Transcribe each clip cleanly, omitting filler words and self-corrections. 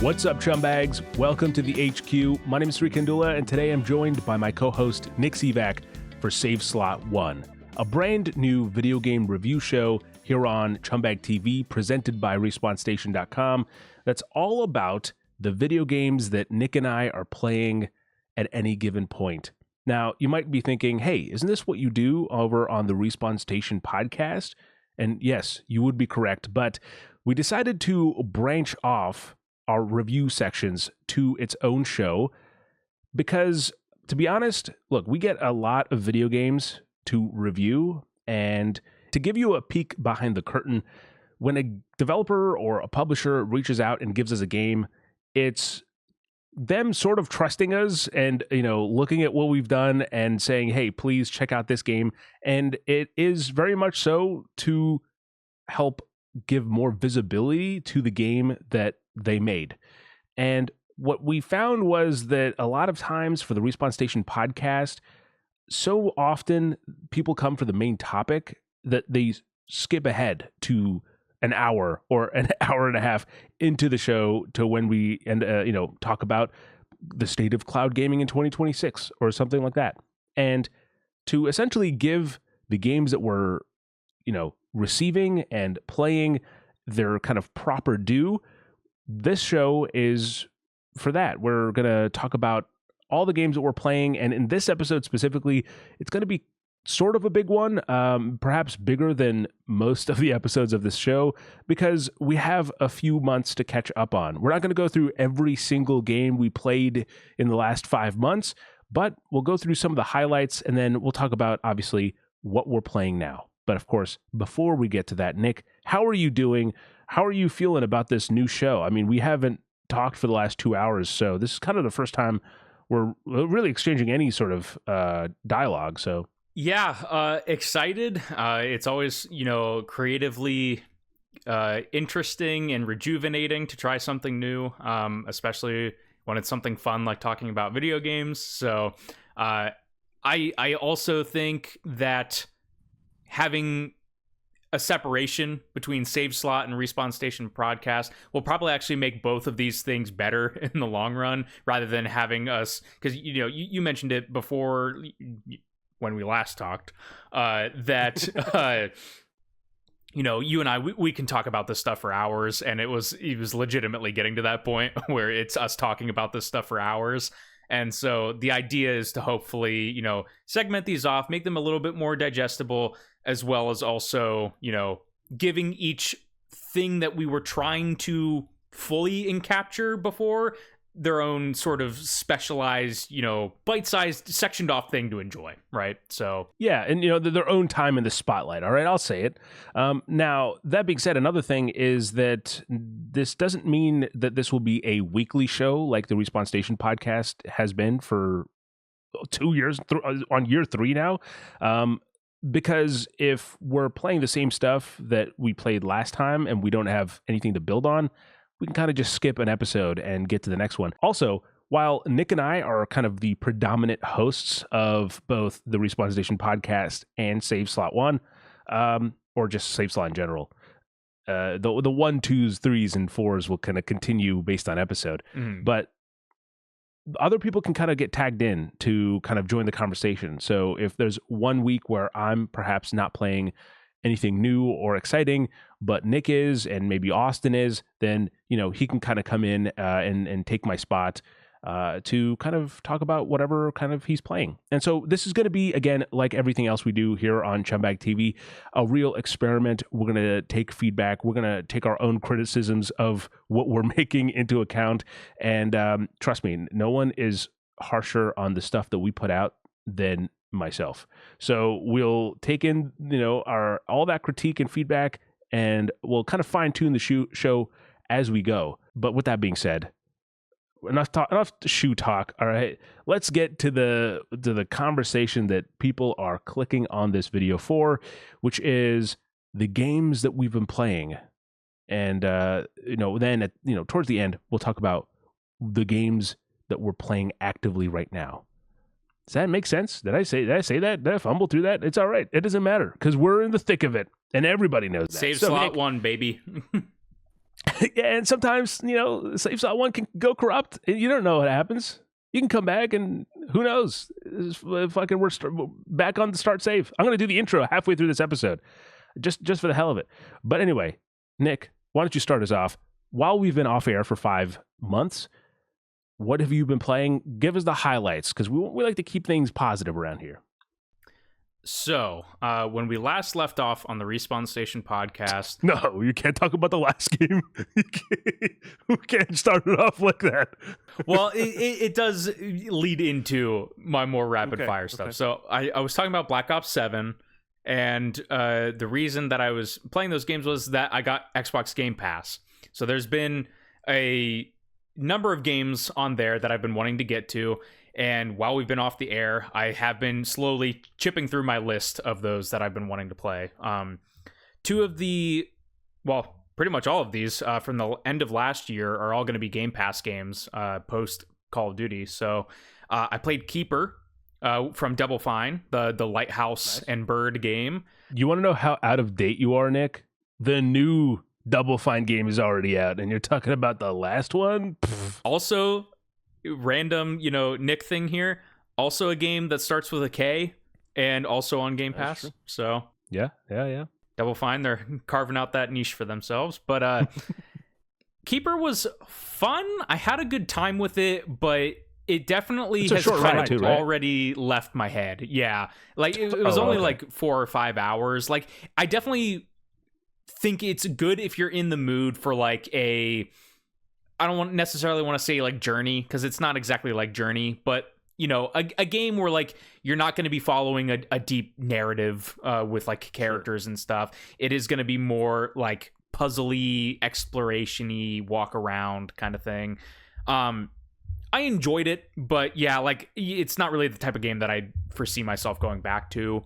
What's up, Chumbags? Welcome to the HQ. My name is Kandula, and today I'm joined by my co-host, Nick Sivak, for Save Slot 1, a brand new video game review show here on Chumbag TV, presented by RespawnStation.com, that's all about the video games that Nick and I are playing at any given point. Now, you might be thinking, hey, isn't this what you do over on the Respawn Station podcast? And yes, you would be correct, but we decided to branch off our review sections to its own show because, to be honest, look, we get a lot of video games to review, and to give you a peek behind the curtain, when a developer or a publisher reaches out and gives us a game, it's them sort of trusting us and, looking at what we've done and saying, hey, please check out this game. And it is very much so to help give more visibility to the game that they made. And what we found was that a lot of times for the Respawn Station podcast, so often people come for the main topic that they skip ahead to an hour or an hour and a half into the show to when we talk about the state of cloud gaming in 2026 or something like that. And to essentially give the games that we're receiving and playing their kind of proper due, this show is for that. We're going to talk about all the games that we're playing, and in this episode specifically, it's going to be sort of a big one, perhaps bigger than most of the episodes of this show, because we have a few months to catch up on. We're not going to go through every single game we played in the last 5 months, but we'll go through some of the highlights, and then we'll talk about, obviously, what we're playing now. But of course, before we get to that, Nick, how are you doing? How are you feeling about this new show? I mean, we haven't talked for the last 2 hours, so this is kind of the first time we're really exchanging any sort of dialogue. So yeah, excited. It's always creatively interesting and rejuvenating to try something new, especially when it's something fun like talking about video games. So I also think that having a separation between Save Slot and Respawn Station podcast will probably actually make both of these things better in the long run, rather than having us, because you mentioned it before when we last talked, that you and I we can talk about this stuff for hours, and it was legitimately getting to that point where it's us talking about this stuff for hours. And so the idea is to hopefully, segment these off, make them a little bit more digestible, as well as also, giving each thing that we were trying to fully capture before their own sort of specialized, bite-sized, sectioned off thing to enjoy, right? So yeah, and their own time in the spotlight. All right, I'll say it. Now, that being said, another thing is that this doesn't mean that this will be a weekly show like the Respawn Station podcast has been for 2 years, on year 3 now. Because if we're playing the same stuff that we played last time and we don't have anything to build on, we can kind of just skip an episode and get to the next one. Also, while Nick and I are kind of the predominant hosts of both the Respawn Station podcast and Save Slot 1, or just Save Slot in general, the 1, 2s, 3s, and 4s will kind of continue based on episode. Mm-hmm. But other people can kind of get tagged in to kind of join the conversation. So if there's 1 week where I'm perhaps not playing anything new or exciting, but Nick is, and maybe Austin is, then he can kind of come in and take my spot to kind of talk about whatever kind of he's playing. And so this is going to be, again, like everything else we do here on Chumbag TV, a real experiment. We're going to take feedback. We're going to take our own criticisms of what we're making into account. And trust me, no one is harsher on the stuff that we put out than myself. So we'll take in, our all that critique and feedback, and we'll kind of fine tune the show as we go. But with that being said, enough shoe talk. All right, let's get to the conversation that people are clicking on this video for, which is the games that we've been playing. And then towards the end, we'll talk about the games that we're playing actively right now. Does that make sense? Did I say that? Did I fumble through that? It's all right. It doesn't matter because we're in the thick of it, and everybody knows that. Save Slot 1, baby. Yeah, and sometimes, Save Slot 1 can go corrupt. And you don't know what happens. You can come back and who knows? Fucking we're back on the start save. I'm going to do the intro halfway through this episode just for the hell of it. But anyway, Nick, why don't you start us off? While we've been off air for 5 months, what have you been playing? Give us the highlights, because we like to keep things positive around here. So, when we last left off on the Respawn Station podcast... No, you can't talk about the last game. We can't start it off like that. Well, it does lead into my more rapid-fire stuff. Okay. So, I was talking about Black Ops 7, and the reason that I was playing those games was that I got Xbox Game Pass. So, there's been a number of games on there that I've been wanting to get to. And while we've been off the air, I have been slowly chipping through my list of those that I've been wanting to play. Pretty much all of these from the end of last year are all going to be Game Pass games post Call of Duty. So I played Keeper from Double Fine, the Lighthouse and Bird game. You want to know how out of date you are, Nick? The new Double Fine game is already out, and you're talking about the last one? Pfft. Also... random, Nick thing here. Also a game that starts with a K and also on Game Pass. So yeah. Double Fine, they're carving out that niche for themselves. But Keeper was fun. I had a good time with it, but it definitely has kind of already left my head. Yeah, like it was only like 4 or 5 hours. Like I definitely think it's good if you're in the mood for like I don't necessarily want to say like Journey, because it's not exactly like Journey, but a game where like you're not going to be following a deep narrative with like characters and stuff. It is going to be more like puzzly, exploration-y, walk around kind of thing. I enjoyed it, but yeah, like it's not really the type of game that I foresee myself going back to.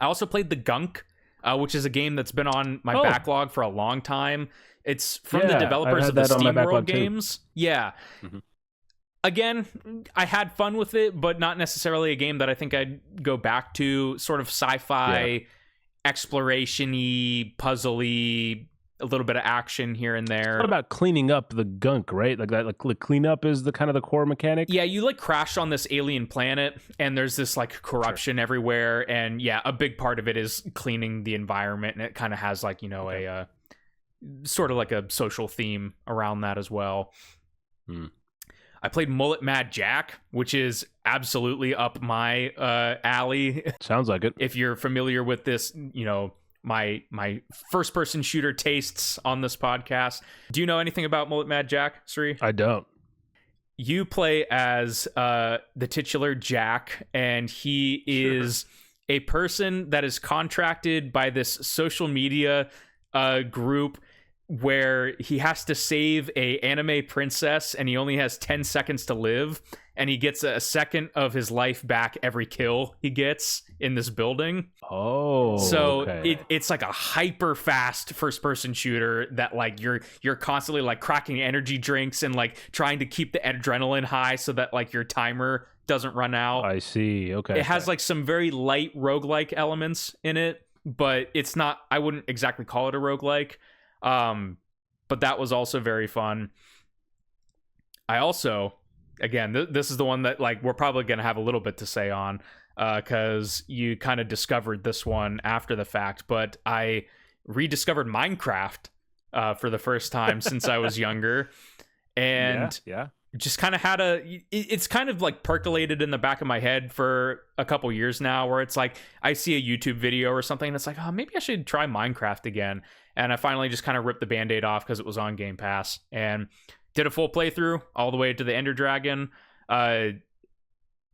I also played The Gunk, which is a game that's been on my backlog for a long time. It's from the developers of the SteamWorld games. Yeah. Mm-hmm. Again, I had fun with it, but not necessarily a game that I think I'd go back to. Sort of sci-fi, exploration-y, puzzly, a little bit of action here and there. What about cleaning up the gunk, right? Like that, like cleanup is the kind of the core mechanic. Yeah, you like crash on this alien planet, and there's this like corruption everywhere, and yeah, a big part of it is cleaning the environment, and it kind of has like a sort of like a social theme around that as well. I played Mullet Mad Jack, which is absolutely up my alley. Sounds like it. If you're familiar with this, my first person shooter tastes on this podcast. Do you know anything about Mullet Mad Jack, Sri? I don't. You play as the titular Jack, and he is a person that is contracted by this social media group where he has to save a anime princess, and he only has 10 seconds to live, and he gets a second of his life back every kill he gets in this building. So it's like a hyper fast first person shooter that like you're constantly like cracking energy drinks and like trying to keep the adrenaline high so that like your timer doesn't run out. I see. Okay. It has like some very light roguelike elements in it, but it's not, I wouldn't exactly call it a roguelike. But that was also very fun. I also, again, this is the one that like we're probably going to have a little bit to say on, because you kind of discovered this one after the fact, but I rediscovered Minecraft for the first time since I was younger, and just kind of had it's kind of like percolated in the back of my head for a couple years now, where it's like I see a YouTube video or something and it's like, oh, maybe I should try Minecraft again. And I finally just kind of ripped the Band-Aid off because it was on Game Pass and did a full playthrough all the way to the Ender Dragon.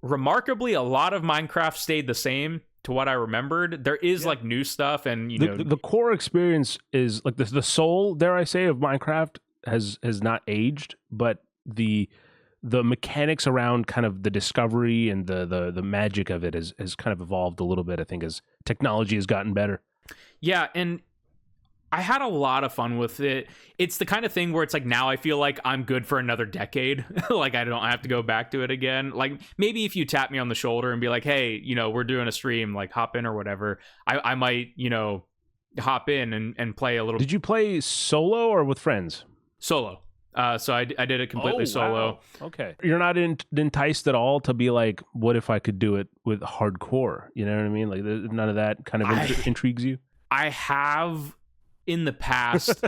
Remarkably, a lot of Minecraft stayed the same to what I remembered. There is like new stuff, and the core experience is like the soul, dare I say, of Minecraft has not aged, but the mechanics around kind of the discovery and the magic of it has kind of evolved a little bit, I think, as technology has gotten better. Yeah, and I had a lot of fun with it. It's the kind of thing where it's like now I feel like I'm good for another decade. Like I don't have to go back to it again. Like maybe if you tap me on the shoulder and be like, hey, we're doing a stream, like hop in or whatever, I might, hop in and play a little. Did you play solo or with friends? Solo. So I did it completely solo. Wow. Okay. You're not enticed at all to be like, what if I could do it with hardcore? You know what I mean? Like none of that kind of intrigues you? I have in the past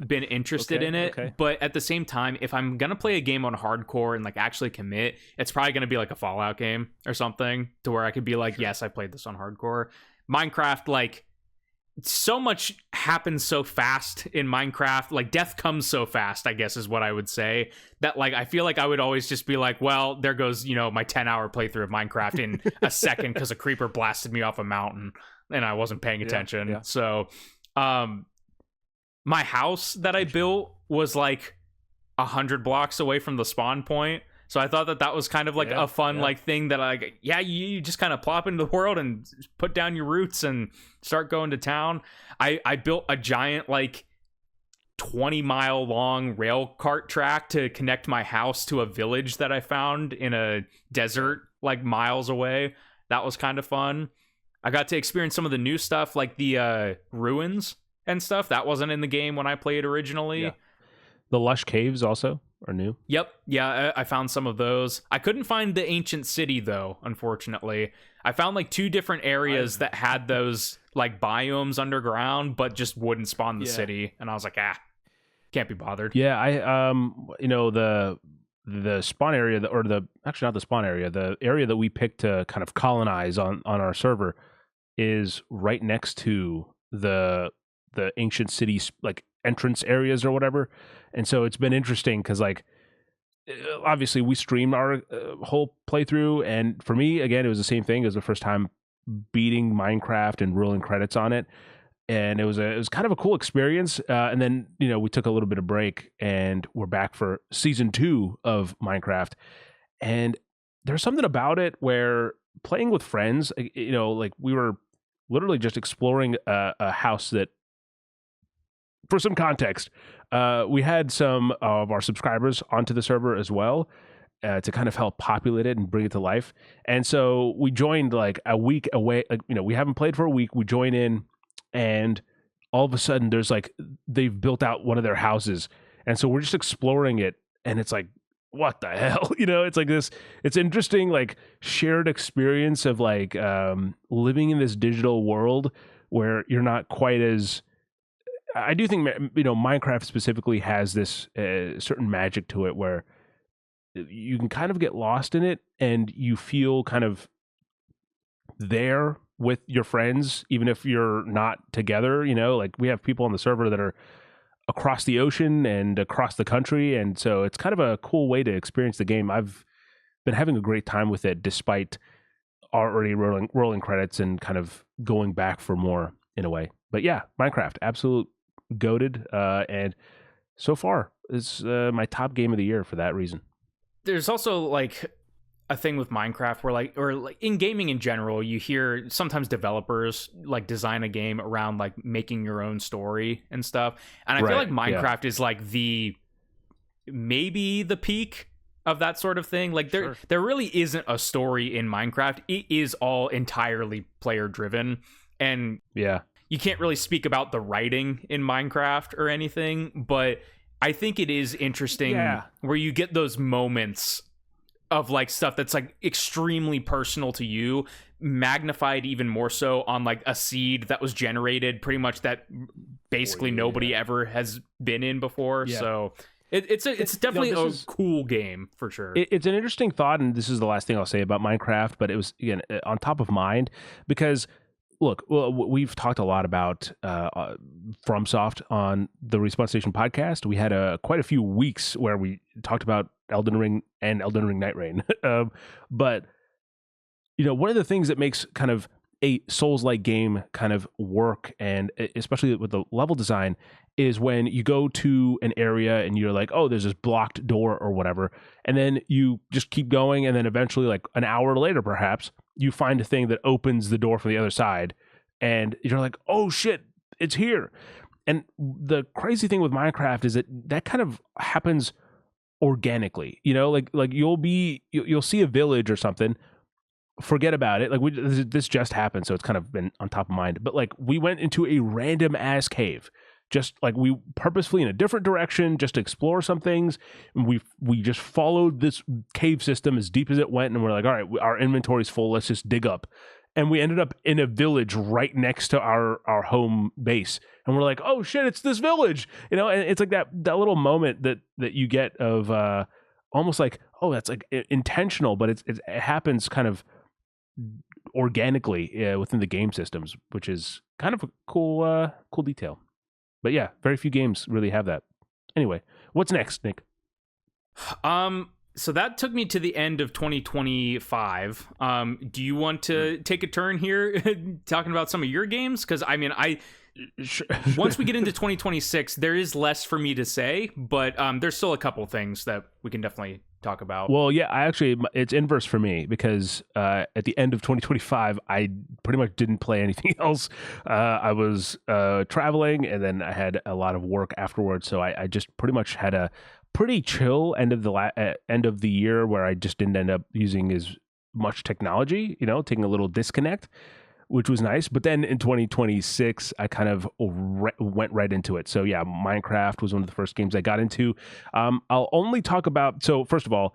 been interested in it, but at the same time, if I'm going to play a game on hardcore and like actually commit, it's probably going to be like a Fallout game or something to where I could be like, yes, I played this on hardcore. Minecraft, like, so much happens so fast in Minecraft, like death comes so fast, I guess is what I would say, that like I feel like I would always just be like, well, there goes, you know, my 10-hour playthrough of Minecraft in a second because a creeper blasted me off a mountain and I wasn't paying attention. Yeah. So my house that I built was like 100 blocks away from the spawn point. So I thought that was kind of like a fun like thing that like, you just kind of plop into the world and put down your roots and start going to town. I built a giant like 20-mile long rail cart track to connect my house to a village that I found in a desert like miles away. That was kind of fun. I got to experience some of the new stuff like the ruins and stuff. That wasn't in the game when I played originally. Yeah. The lush caves also are new. Yep. Yeah, I found some of those. I couldn't find the ancient city, though, unfortunately. I found, like, 2 different areas that had those, like, biomes underground, but just wouldn't spawn the city. And I was like, can't be bothered. Yeah, I, you know, the spawn area, actually not the spawn area, the area that we picked to kind of colonize on our server is right next to the ancient city, like, entrance areas or whatever. And so it's been interesting because like obviously we streamed our whole playthrough, and for me again it was the same thing. It was the first time beating Minecraft and rolling credits on it, and it was kind of a cool experience. And then, you know, we took a little bit of break and we're back for season 2 of Minecraft, and there's something about it where playing with friends, you know, like we were literally just exploring a house that, for some context, we had some of our subscribers onto the server as well to kind of help populate it and bring it to life. And so we joined like a week away. Like, you know, we haven't played for a week. We join in, and all of a sudden there's like, they've built out one of their houses. And so we're just exploring it, and it's like, what the hell? You know, it's like this, it's interesting, like shared experience of like living in this digital world where you're not quite as, I do think, you know, Minecraft specifically has this certain magic to it where you can kind of get lost in it and you feel kind of there with your friends, even if you're not together. You know, like we have people on the server that are across the ocean and across the country. And so it's kind of a cool way to experience the game. I've been having a great time with it despite already rolling credits and kind of going back for more in a way. But yeah, Minecraft, absolute goated, and so far it's my top game of the year for that reason. There's also like a thing with Minecraft where like in gaming in general, you hear sometimes developers like design a game around like making your own story and stuff, and I feel like Minecraft is like maybe the peak of that sort of thing. Like there really isn't a story in Minecraft. It is all entirely player driven, and you can't really speak about the writing in Minecraft or anything, but I think it is interesting where you get those moments of like stuff that's like extremely personal to you, magnified even more so on like a seed that was generated pretty much that basically nobody ever has been in before. So it's definitely a cool game for sure. It's an interesting thought, and this is the last thing I'll say about Minecraft, but it was, again, on top of mind because, look, well, we've talked a lot about FromSoft on the Respawn Station podcast. We had quite a few weeks where we talked about Elden Ring and Elden Ring Night Rain. But, you know, one of the things that makes kind of a Souls-like game kind of work, and especially with the level design, is when you go to an area and you're like, oh, there's this blocked door or whatever, and then you just keep going, and then eventually, like an hour later perhaps, you find a thing that opens the door from the other side, and you're like, oh shit, it's here. And the crazy thing with Minecraft is that kind of happens organically, you know, like you'll see a village or something, forget about it. Like this just happened, so it's kind of been on top of mind. But like we went into a random ass cave, just like we purposefully in a different direction, just to explore some things. And we just followed this cave system as deep as it went, and we're like, all right, our inventory's full. Let's just dig up. And we ended up in a village right next to our home base, and we're like, oh shit, it's this village, you know. And it's like that little moment that you get of almost like, oh, that's like intentional, but it happens kind of organically within the game systems, which is kind of a cool detail. But yeah, very few games really have that. Anyway, what's next, Nick? So that took me to the end of 2025. Do you want to take a turn here talking about some of your games? Because I mean, once we get into 2026, there is less for me to say, but there's still a couple things that we can definitely talk about. Well, yeah, it's inverse for me because at the end of 2025, I pretty much didn't play anything else. I was traveling, and then I had a lot of work afterwards, so I just pretty much had a pretty chill end of the year where I just didn't end up using as much technology, you know, taking a little disconnect, which was nice. But then in 2026, I kind of went right into it. So yeah, Minecraft was one of the first games I got into. I'll only talk about, so first of all,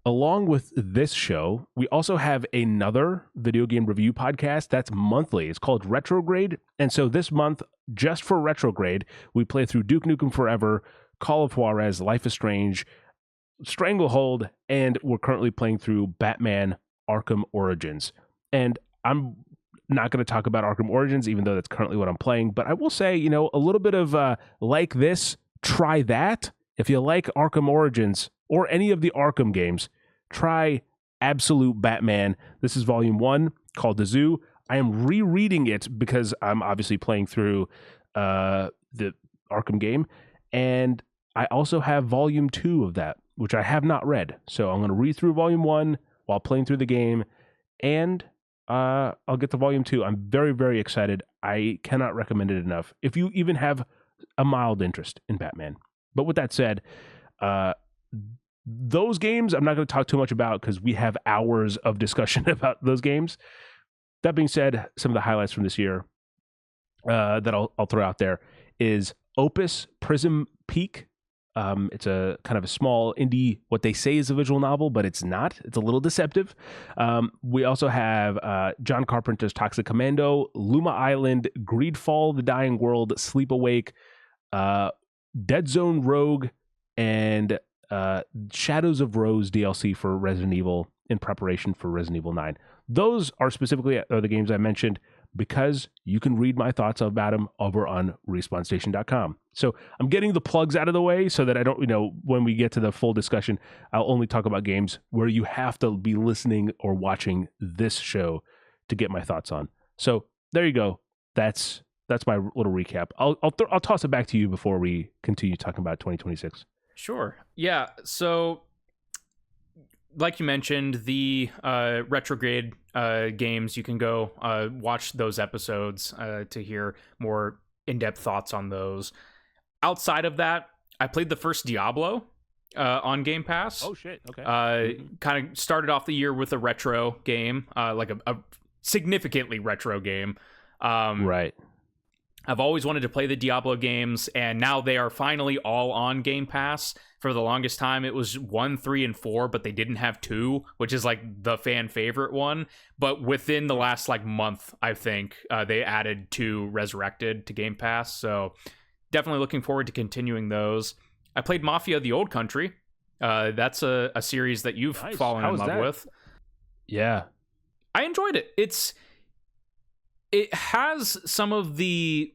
along with this show, we also have another video game review podcast that's monthly. It's called Retrograde. And so this month, just for Retrograde, we play through Duke Nukem Forever, Call of Juarez, Life is Strange, Stranglehold, and we're currently playing through Batman Arkham Origins. And I'm not going to talk about Arkham Origins, even though that's currently what I'm playing. But I will say, you know, a little bit of like this, try that. If you like Arkham Origins or any of the Arkham games, try Absolute Batman. This is Volume 1 called The Zoo. I am rereading it because I'm obviously playing through the Arkham game. And I also have Volume 2 of that, which I have not read. So I'm going to read through Volume 1 while playing through the game, and I'll get to Volume 2. I'm very, very excited. I cannot recommend it enough if you even have a mild interest in Batman. But with that said, those games I'm not going to talk too much about because we have hours of discussion about those games. That being said, some of the highlights from this year that I'll throw out there is Opus Prism Peak. It's a kind of a small indie, what they say is a visual novel, but it's not. It's a little deceptive. We also have John Carpenter's Toxic Commando, Luma Island, Greedfall, The Dying World, Sleep Awake, Dead Zone Rogue, and Shadows of Rose DLC for Resident Evil in preparation for Resident Evil 9. Those are specifically the games I mentioned because you can read my thoughts about them over on RespawnStation.com. So I'm getting the plugs out of the way so that I don't, you know, when we get to the full discussion, I'll only talk about games where you have to be listening or watching this show to get my thoughts on. So there you go. That's my little recap. I'll toss it back to you before we continue talking about 2026. Sure. Yeah. So, like you mentioned, the Retrograde games, you can go watch those episodes to hear more in-depth thoughts on those. Outside of that, I played the first Diablo on Game Pass. Oh, shit. Okay. Kind of started off the year with a retro game, like a significantly retro game. Right. I've always wanted to play the Diablo games, and now they are finally all on Game Pass. For the longest time, it was 1, 3, and 4, but they didn't have 2, which is like the fan favorite one. But within the last like month, I think they added 2 Resurrected to Game Pass. So definitely looking forward to continuing those. I played Mafia: The Old Country. That's a series that you've fallen in love with. Yeah, I enjoyed it. It has some of the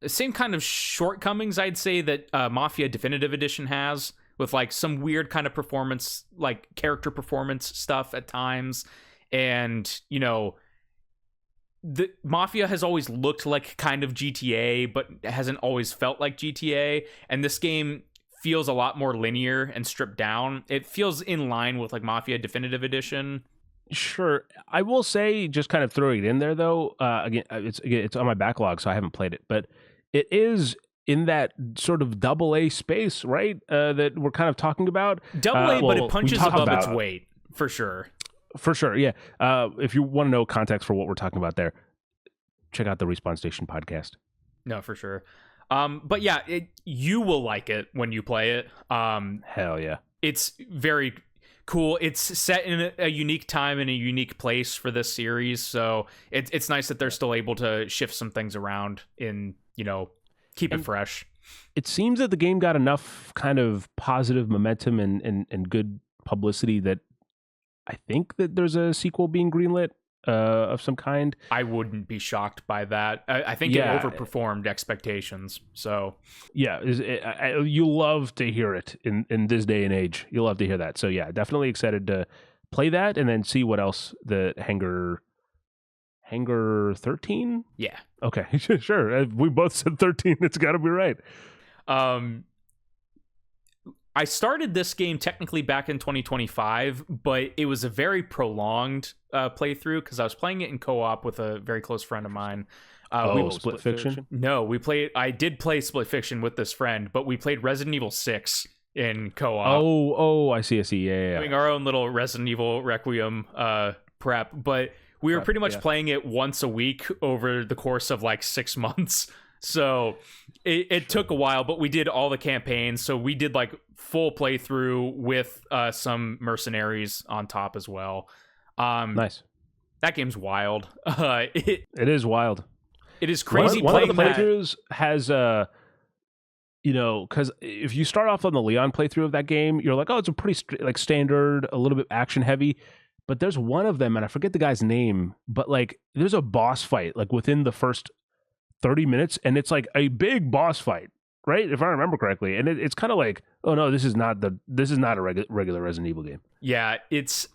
same kind of shortcomings, I'd say, that Mafia Definitive Edition has, with like some weird kind of performance, like character performance stuff at times. And, you know, the Mafia has always looked like kind of GTA, but hasn't always felt like GTA. And this game feels a lot more linear and stripped down. It feels in line with like Mafia Definitive Edition. Sure. I will say, just kind of throwing it in there, though, again, it's on my backlog, so I haven't played it, but it is in that sort of AA space, right? That we're kind of talking about. AA, but it punches above its weight, for sure. For sure, yeah. If you want to know context for what we're talking about there, check out the Respawn Station podcast. No, for sure. But yeah, you will like it when you play it. Hell yeah. It's very cool. It's set in a unique time and a unique place for this series, so it's nice that they're still able to shift some things around and, keep it fresh. It seems that the game got enough kind of positive momentum and good publicity that I think that there's a sequel being greenlit of some kind. I wouldn't be shocked by that. I think it overperformed expectations. So yeah, you love to hear it in this day and age. You'll love to hear that. So yeah, definitely excited to play that and then see what else the Hangar 13? Yeah. Okay, sure. We both said 13. It's got to be right. I started this game technically back in 2025, but it was a very prolonged playthrough because I was playing it in co-op with a very close friend of mine. Split Fiction? No, I did play Split Fiction with this friend, but we played Resident Evil 6 in co-op. Oh, I see. Yeah. Doing our own little Resident Evil Requiem prep, but we were pretty much playing it once a week over the course of like 6 months. So it took a while, but we did all the campaigns. So we did like full playthrough with some mercenaries on top as well. Nice. That game's wild. It is wild. It is crazy. One of the playthroughs has because if you start off on the Leon playthrough of that game, you're like, oh, it's a pretty standard, a little bit action heavy. But there's one of them, and I forget the guy's name, but like there's a boss fight like within the first 30 minutes, and it's like a big boss fight, right? If I remember correctly. And it's kind of like, oh no, this is not a regular Resident Evil game. Yeah, it's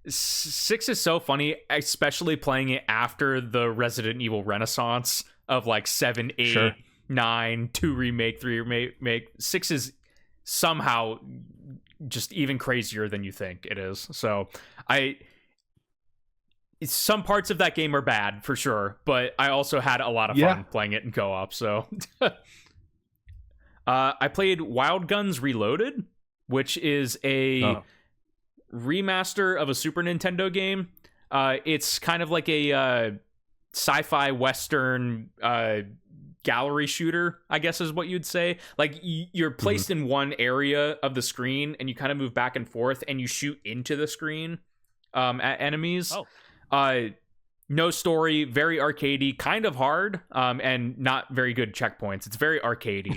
6 is so funny, especially playing it after the Resident Evil renaissance of like 7, 8, 9, 2 remake, 3 remake. 6 is somehow just even crazier than you think it is. So some parts of that game are bad for sure, but I also had a lot of fun playing it in co-op. So I played Wild Guns Reloaded, which is a remaster of a Super Nintendo game. It's kind of like a sci-fi western gallery shooter, I guess is what you'd say. Like you're placed in one area of the screen and you kind of move back and forth and you shoot into the screen at enemies. No story, very arcadey, kind of hard, and not very good checkpoints. It's very arcadey,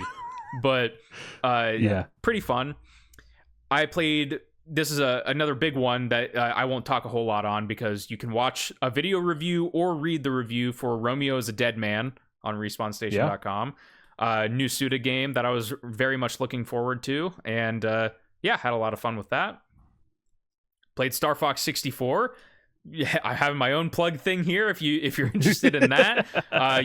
but pretty fun. I played, this is another big one that I won't talk a whole lot on because you can watch a video review or read the review for Romeo is a Dead Man on RespawnStation.com. New Suda game that I was very much looking forward to, and had a lot of fun with that. Played Star Fox 64. Yeah, I have my own plug thing here. If you're interested in that,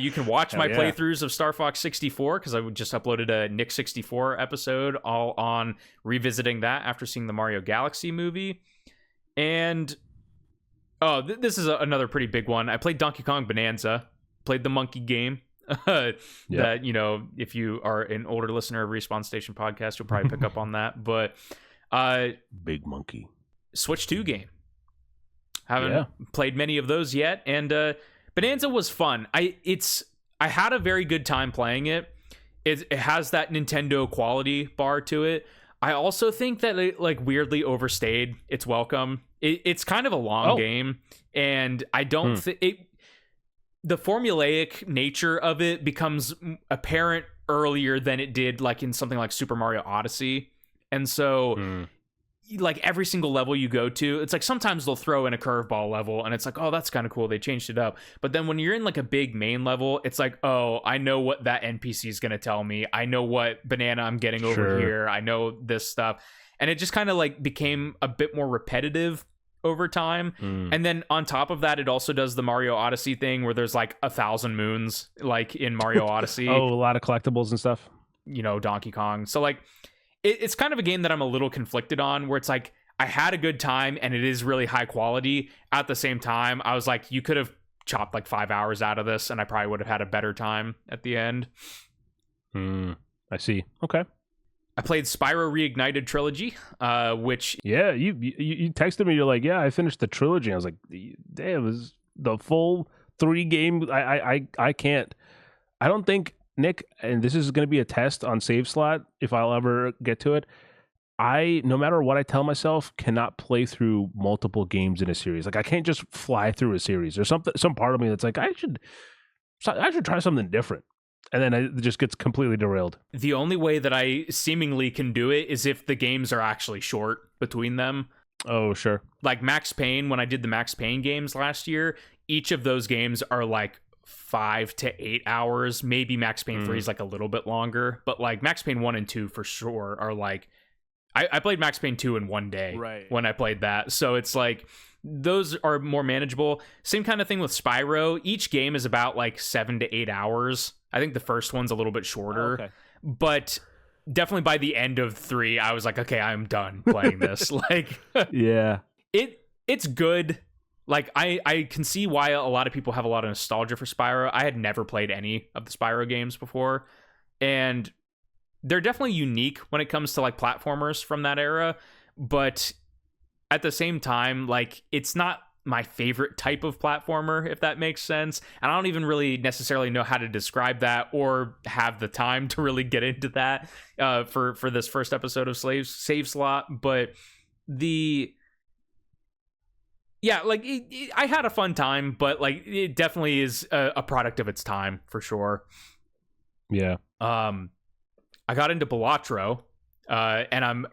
you can watch my playthroughs of Star Fox 64 because I just uploaded a Nick 64 episode all on revisiting that after seeing the Mario Galaxy movie. And this is another pretty big one. I played Donkey Kong Bonanza, played the monkey game. That if you are an older listener of Respawn Station podcast, you'll probably pick up on that. But big monkey Switch 2 game. Haven't played many of those yet, and Bonanza was fun. I had a very good time playing it. It has that Nintendo quality bar to it. I also think that it like weirdly overstayed its welcome. It's kind of a long game, and I don't think the formulaic nature of it becomes apparent earlier than it did like in something like Super Mario Odyssey, and so. Like every single level you go to, it's like sometimes they'll throw in a curveball level and it's like, oh, that's kind of cool, they changed it up. But then when you're in like a big main level, it's like, oh, I know what that NPC is going to tell me. I know what banana I'm getting over here. I know this stuff. And it just kind of like became a bit more repetitive over time. And then on top of that, it also does the Mario Odyssey thing where there's like 1,000 moons like in Mario Odyssey. A lot of collectibles and stuff. Donkey Kong. So like it's kind of a game that I'm a little conflicted on, where it's like I had a good time and it is really high quality. At the same time, I was like, you could have chopped like 5 hours out of this and I probably would have had a better time at the end. I see. Okay. I played Spyro Reignited Trilogy, which Yeah, you texted me. You're like, yeah, I finished the trilogy. I was like, damn, it was the full 3 game. I can't. I don't think, Nick, and this is going to be a test on Save Slot if I'll ever get to it. No matter what I tell myself, cannot play through multiple games in a series. Like I can't just fly through a series. There's some part of me that's like I should try something different, and then it just gets completely derailed. The only way that I seemingly can do it is if the games are actually short between them. Oh, sure. Like Max Payne, when I did the Max Payne games last year, each of those games are like 5 to 8 hours. Maybe Max Payne 3 is like a little bit longer, but like Max Payne 1 and 2 for sure are like, I played Max Payne 2 in one day when I played that. So it's like, those are more manageable. Same kind of thing with Spyro. Each game is about like 7 to 8 hours. I think the first one's a little bit shorter, but definitely by the end of 3, I was like, okay, I'm done playing this. Like, yeah, it's good. Like I can see why a lot of people have a lot of nostalgia for Spyro. I had never played any of the Spyro games before, and they're definitely unique when it comes to like platformers from that era, but at the same time, like it's not my favorite type of platformer, if that makes sense. And I don't even really necessarily know how to describe that or have the time to really get into that for this first episode of Save Slot. But I had a fun time, but like it definitely is a product of its time for sure. Yeah. I got into Balatro, and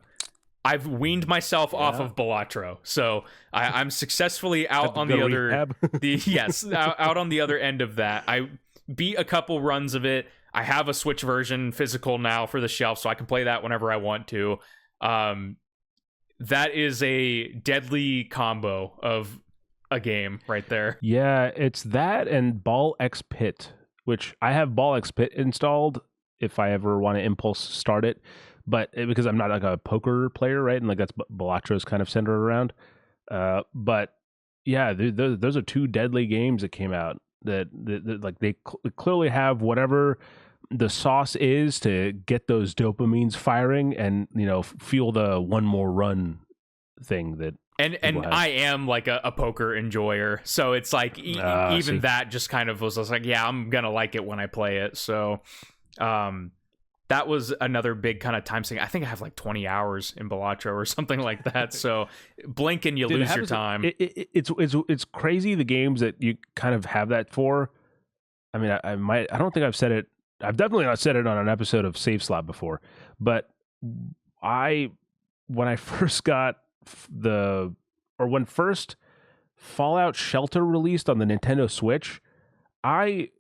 I've weaned myself off of Balatro, so I'm successfully out on the other out on the other end of that. I beat a couple runs of it. I have a Switch version physical now for the shelf, so I can play that whenever I want to. That is a deadly combo of a game right there. Yeah, it's that and Ball X Pit, which I have Ball X Pit installed if I ever want to impulse start it, but because I'm not like a poker player, right? And like that's Balatro's kind of centered around. But yeah, those are 2 deadly games that came out that like they clearly have whatever the sauce is to get those dopamines firing and, you know, fuel the one more run thing that. And I am like a poker enjoyer, so it's like even that just kind of was like, yeah, I'm gonna like it when I play it. So that was another big kind of time sink. I think I have like 20 hours in Balatro or something like that. So blink and you lose your time. It's crazy the games that you kind of have that for. I mean, I don't think I've said it. I've definitely not said it on an episode of Save Slot before, but when I first got when first Fallout Shelter released on the Nintendo Switch, I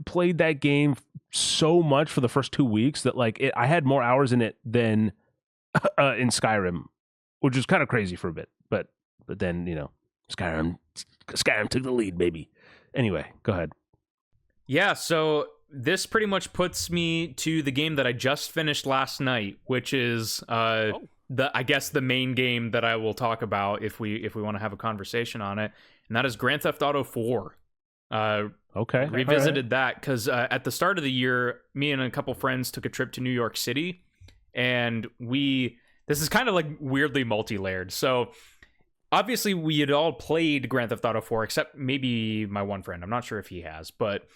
played that game so much for the first 2 weeks that like I had more hours in it than in Skyrim, which is kind of crazy for a bit. But then, you know, Skyrim took the lead, baby. Anyway, go ahead. Yeah, so this pretty much puts me to the game that I just finished last night, which is I guess the main game that I will talk about if we want to have a conversation on it, and that is Grand Theft Auto 4. Okay. Revisited that because at the start of the year, me and a couple friends took a trip to New York City, and this is kind of like weirdly multi-layered. So obviously we had all played Grand Theft Auto 4, except maybe my one friend. I'm not sure if he has, but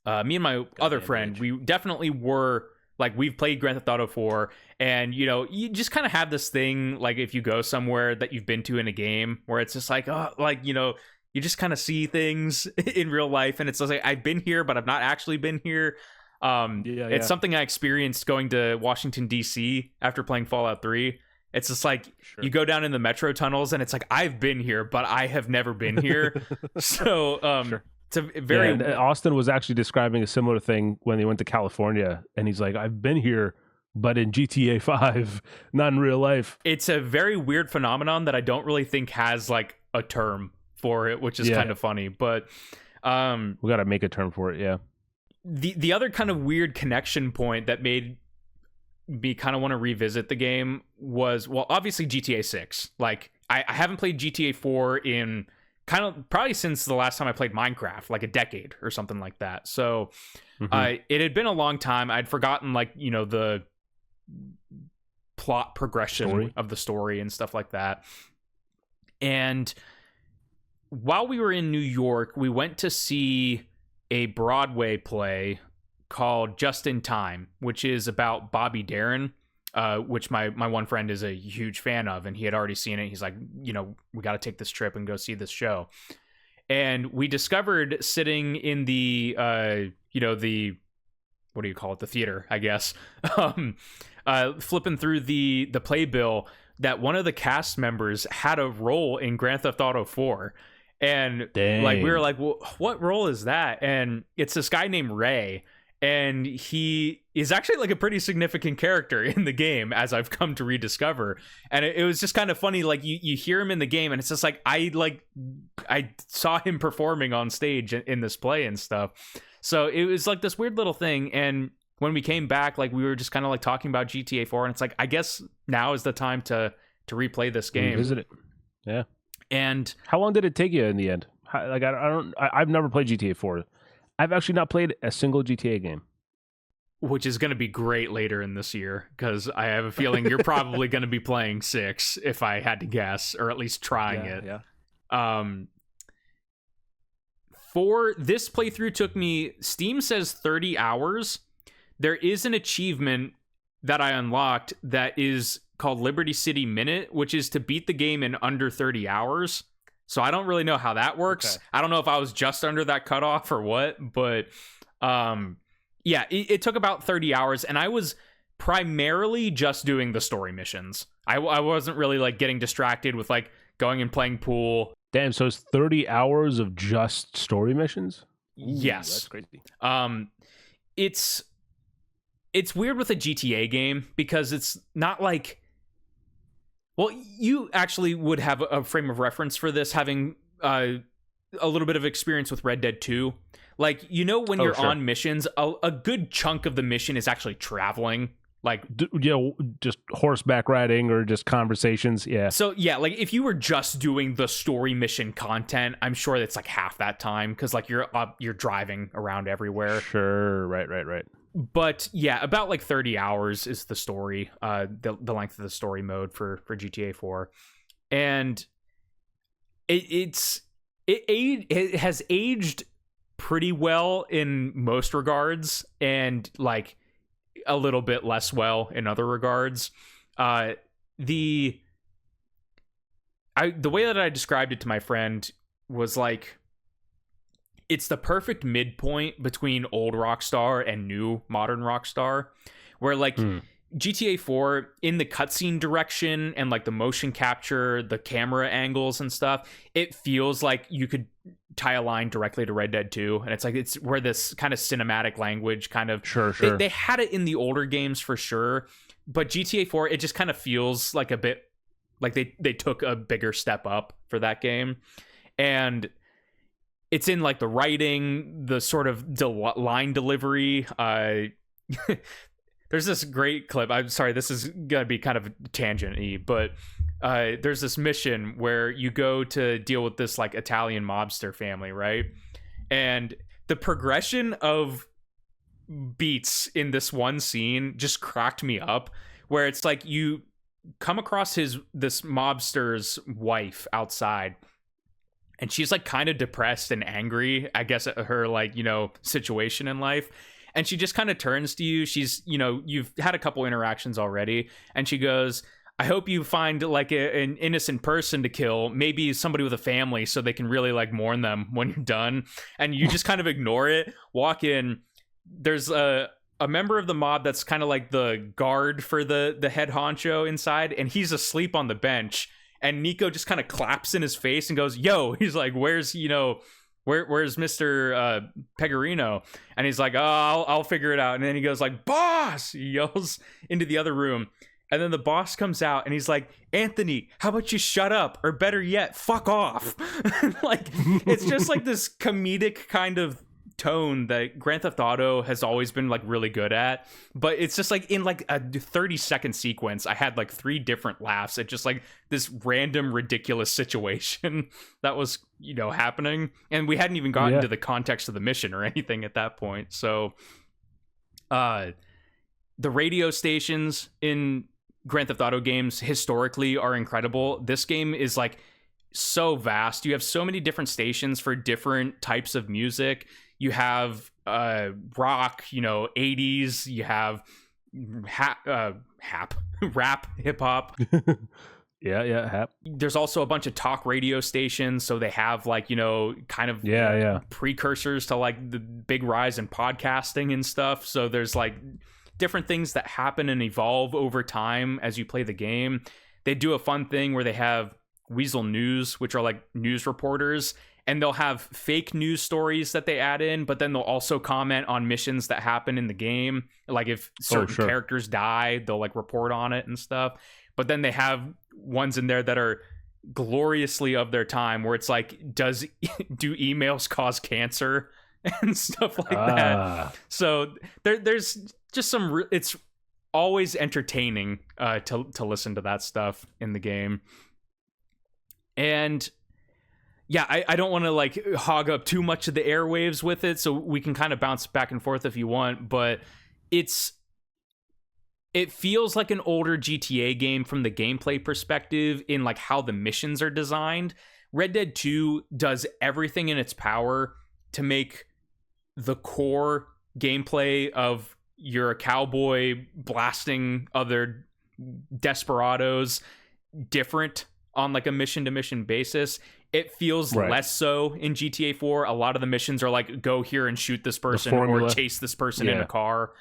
me and my other friend, we definitely were like, we've played Grand Theft Auto 4, and you know, you just kind of have this thing, like if you go somewhere that you've been to in a game where it's just like, oh, like, you know, you just kind of see things in real life, and it's like, I've been here, but I've not actually been here. It's something I experienced going to Washington, D.C. after playing Fallout 3. It's just like, you go down in the metro tunnels, and it's like, I've been here, but I have never been here. So it's a very... and Austin was actually describing a similar thing when he went to California, and he's like, I've been here, but in GTA 5, not in real life. It's a very weird phenomenon that I don't really think has like a term for it, which is kind of funny, but we got to make a term for it. Yeah. The other kind of weird connection point that made me kind of want to revisit the game was, well, obviously GTA 6. Like I haven't played GTA 4 in kind of probably since the last time I played Minecraft, like a decade or something like that. So it had been a long time. I'd forgotten, like, you know, the plot progression of the story and stuff like that. And while we were in New York, we went to see a Broadway play called Just in Time, which is about Bobby Darin, which my one friend is a huge fan of, and he had already seen it. He's like, we got to take this trip and go see this show. And we discovered sitting in the, the, what do you call it? The theater, I guess, flipping through the playbill, that one of the cast members had a role in Grand Theft Auto 4. And like, we were like, well, what role is that? And it's this guy named Ray. And he is actually like a pretty significant character in the game, as I've come to rediscover. And it was just kind of funny. Like you hear him in the game, and it's just like I saw him performing on stage in this play and stuff. So it was like this weird little thing. And when we came back, like we were just kind of like talking about GTA 4, and it's like, I guess now is the time to replay this game. Revisit it. Yeah. And how long did it take you in the end? I've never played GTA 4. I've actually not played a single GTA game. Which is going to be great later in this year, because I have a feeling you're probably going to be playing 6, if I had to guess, or at least trying it. Yeah. For this playthrough took me, Steam says 30 hours. There is an achievement that I unlocked that is called Liberty City Minute, which is to beat the game in under 30 hours. So I don't really know how that works. Okay. I don't know if I was just under that cutoff or what, but yeah, it took about 30 hours, and I was primarily just doing the story missions. I wasn't really like getting distracted with like going and playing pool. Damn, so it's 30 hours of just story missions? Yes. That's crazy. It's weird with a GTA game, because it's not like, well, you actually would have a frame of reference for this, having a little bit of experience with Red Dead 2. Like, when you're on missions, a good chunk of the mission is actually traveling. Like, just horseback riding or just conversations. Yeah. So, yeah, like if you were just doing the story mission content, I'm sure it's like half that time, because like you're driving around everywhere. Sure. Right. But yeah, about like 30 hours is the story, the length of the story mode for GTA 4. And it has aged pretty well in most regards, and like a little bit less well in other regards. The way that I described it to my friend was like, it's the perfect midpoint between old Rockstar and new modern Rockstar, where like GTA 4 in the cutscene direction and like the motion capture, the camera angles and stuff, it feels like you could tie a line directly to Red Dead 2. And it's like, it's where this kind of cinematic language kind of, sure. They had it in the older games for sure, but GTA 4, it just kind of feels like a bit like they took a bigger step up for that game. And it's in like the writing, the sort of line delivery. There's this great clip. I'm sorry, this is gonna be kind of tangent-y, but there's this mission where you go to deal with this like Italian mobster family, right? And the progression of beats in this one scene just cracked me up, where it's like you come across this mobster's wife outside, and she's like kind of depressed and angry, I guess, at her like, situation in life. And she just kind of turns to you. She's, you've had a couple interactions already. And she goes, I hope you find like an innocent person to kill, maybe somebody with a family, so they can really like mourn them when you're done. And you just kind of ignore it, walk in. There's a member of the mob that's kind of like the guard for the head honcho inside. And he's asleep on the bench. And Nico just kind of claps in his face and goes, yo, he's like, where's Mr. Pecorino? And he's like, oh, I'll figure it out. And then he goes like, boss, he yells into the other room. And then the boss comes out and he's like, Anthony, how about you shut up? Or better yet, fuck off. Like, it's just like this comedic kind of tone that Grand Theft Auto has always been like really good at, but it's just like in like a 30-second sequence I had like 3 different laughs at just like this random ridiculous situation that was happening, and we hadn't even gotten to the context of the mission or anything at that point. So the radio stations in Grand Theft Auto games historically are incredible. This game is like so vast. You have so many different stations for different types of music. You have rock, 80s. You have rap, hip hop. Yeah, hap. There's also a bunch of talk radio stations, so they have like kind of precursors to like the big rise in podcasting and stuff. So there's like different things that happen and evolve over time as you play the game. They do a fun thing where they have Weasel News, which are like news reporters, and they'll have fake news stories that they add in, but then they'll also comment on missions that happen in the game. Like if certain characters die, they'll like report on it and stuff. But then they have ones in there that are gloriously of their time, where it's like, do emails cause cancer and stuff like that? So there's just it's always entertaining to listen to that stuff in the game. And yeah, I don't want to like hog up too much of the airwaves with it, so we can kind of bounce back and forth if you want, but it feels like an older GTA game from the gameplay perspective in like how the missions are designed. Red Dead 2 does everything in its power to make the core gameplay of you're a cowboy blasting other desperados different on like a mission to mission basis. It feels less so in GTA 4. A lot of the missions are like, go here and shoot this person or chase this person in a car.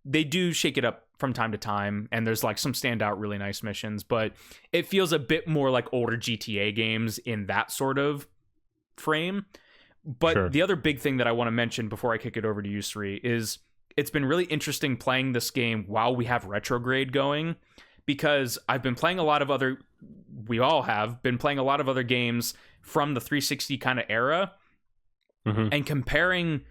They do shake it up from time to time, and there's like some standout really nice missions, but it feels a bit more like older GTA games in that sort of frame. But the other big thing that I want to mention before I kick it over to you, Sri, is it's been really interesting playing this game while we have Retrograde going, because I've been playing we all have been playing a lot of other games from the 360 kind of era, and comparing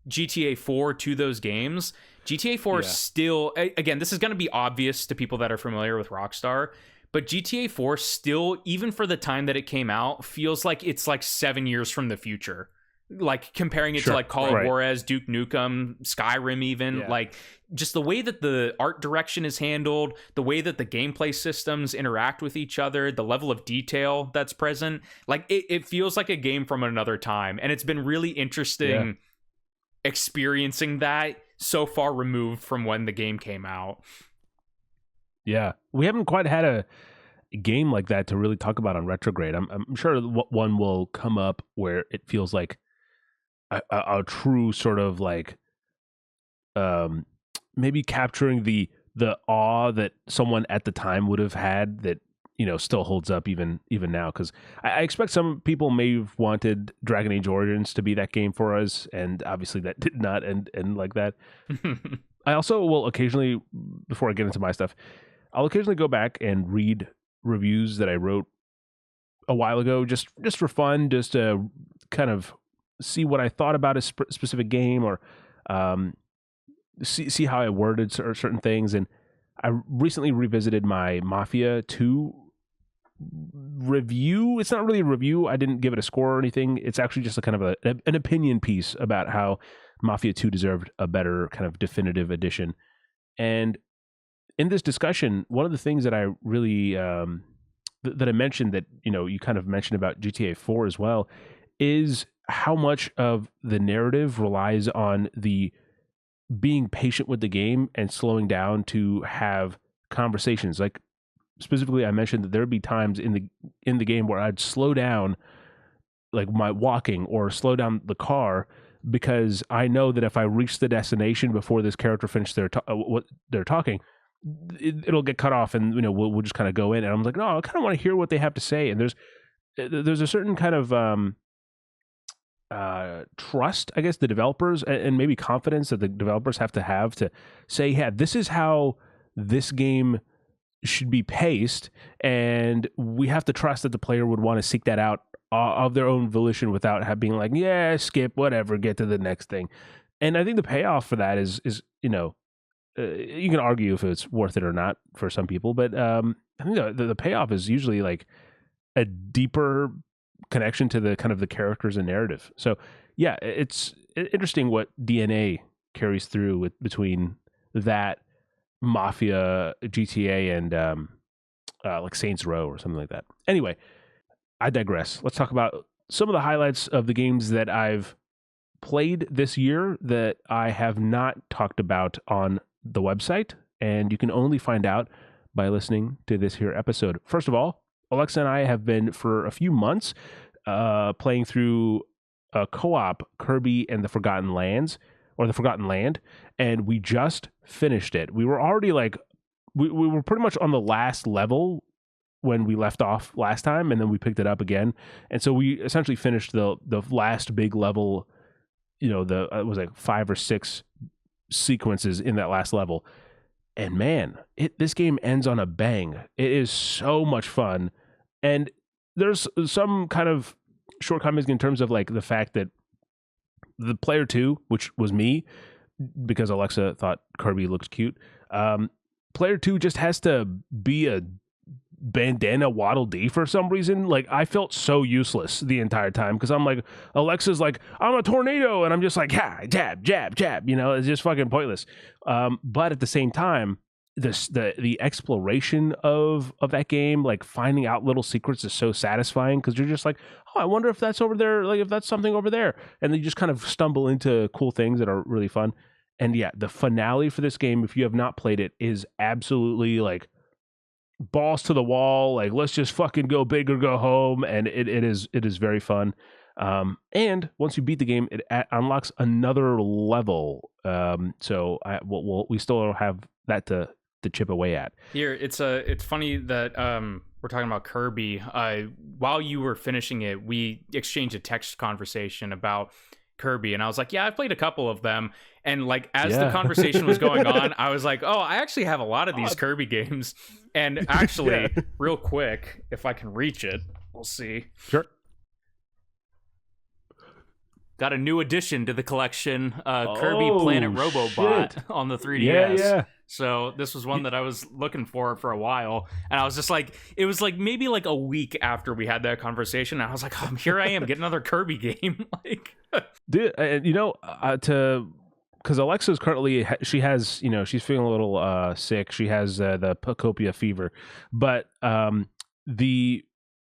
GTA 4 to those games. GTA 4 is still, again, this is going to be obvious to people that are familiar with Rockstar, but GTA 4 still, even for the time that it came out, feels like it's like 7 years from the future. Like comparing it to like Call of Juarez, Duke Nukem, Skyrim even, like just the way that the art direction is handled, the way that the gameplay systems interact with each other, the level of detail that's present, like it feels like a game from another time. And it's been really interesting experiencing that so far removed from when the game came out. Yeah, we haven't quite had a game like that to really talk about on Retrograde. I'm sure one will come up where it feels like a true sort of like maybe capturing the awe that someone at the time would have had that still holds up even now, because I expect some people may have wanted Dragon Age Origins to be that game for us, and obviously that did not end like that. I also will occasionally, before I get into my stuff, I'll occasionally go back and read reviews that I wrote a while ago, just for fun, just to kind of see what I thought about a specific game, or see how I worded certain things. And I recently revisited my Mafia 2 review. It's not really a review. I didn't give it a score or anything. It's actually just a kind of an opinion piece about how Mafia 2 deserved a better kind of definitive edition. And in this discussion, one of the things that I really that I mentioned, that you kind of mentioned about GTA 4 as well, is how much of the narrative relies on the being patient with the game and slowing down to have conversations. Like specifically, I mentioned that there'd be times in the game where I'd slow down, like my walking, or slow down the car, because I know that if I reach the destination before this character finished what they're talking, it'll get cut off, and we'll just kind of go in. And I'm like, no, I kind of want to hear what they have to say. And there's a certain kind of trust, I guess, the developers, and maybe confidence that the developers have to say, yeah, this is how this game should be paced, and we have to trust that the player would want to seek that out of their own volition without being like, yeah, skip, whatever, get to the next thing. And I think the payoff for that is you can argue if it's worth it or not for some people, but I think the payoff is usually like a deeper connection to the kind of the characters and narrative. So yeah, it's interesting what DNA carries through between that Mafia, GTA, and like Saints Row or something like that. Anyway, I digress. Let's talk about some of the highlights of the games that I've played this year that I have not talked about on the website, and you can only find out by listening to this here episode. First of all, Alexa and I have been for a few months playing through a co-op Kirby and the Forgotten Lands, or the Forgotten Land, and we just finished it. We were already like, we were pretty much on the last level when we left off last time, and then we picked it up again. And so we essentially finished the last big level, you know, it was like 5 or 6 sequences in that last level. And man, this game ends on a bang. It is so much fun. And there's some kind of shortcomings in terms of like the fact that the player 2, which was me, because Alexa thought Kirby looked cute, player 2 just has to be a bandana Waddle Dee for some reason. Like, I felt so useless the entire time because I'm like, Alexa's like, I'm a tornado, and I'm just like, yeah, jab, jab, jab. You know, it's just fucking pointless. But at the same time, the exploration of that game, like finding out little secrets, is so satisfying because you're just like, oh, I wonder if that's over there, like if that's something over there, and then you just kind of stumble into cool things that are really fun. And yeah, the finale for this game, if you have not played it, is absolutely like balls to the wall. Like, let's just fucking go big or go home, and it is very fun. And once you beat the game, it unlocks another level. So we still don't have that to chip away at. Here, it's funny that we're talking about Kirby. While you were finishing it, we exchanged a text conversation about Kirby, and I was like, yeah, I've played a couple of them. And like, as the conversation was going on, I was like, oh, I actually have a lot of these Kirby games. And actually, real quick, if I can reach it, we'll see. Sure. Got a new addition to the collection, Kirby Planet Robobot on the 3DS. Yeah. So this was one that I was looking for a while, and I was just like, it was like maybe like a week after we had that conversation, and I was like, oh, here I am, getting another Kirby game. Like, dude, you know, because Alexa's currently, she has, you know, she's feeling a little sick. She has the Pacopia fever, but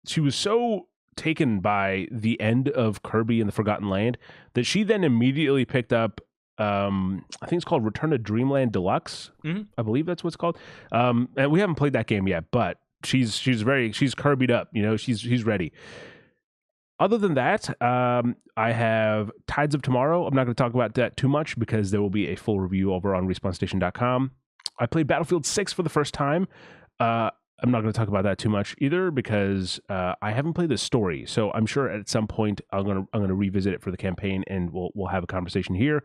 she was so taken by the end of Kirby and the Forgotten Land that she then immediately picked up, I think it's called Return to Dreamland Deluxe. Mm-hmm. I believe that's what it's called. And we haven't played that game yet, but she's Kirby'd up, you know, she's ready. Other than that, I have Tides of Tomorrow. I'm not going to talk about that too much because there will be a full review over on respawnstation.com. I played Battlefield 6 for the first time. I'm not going to talk about that too much either because I haven't played the story. So I'm sure at some point I'm going to revisit it for the campaign, and we'll have a conversation here.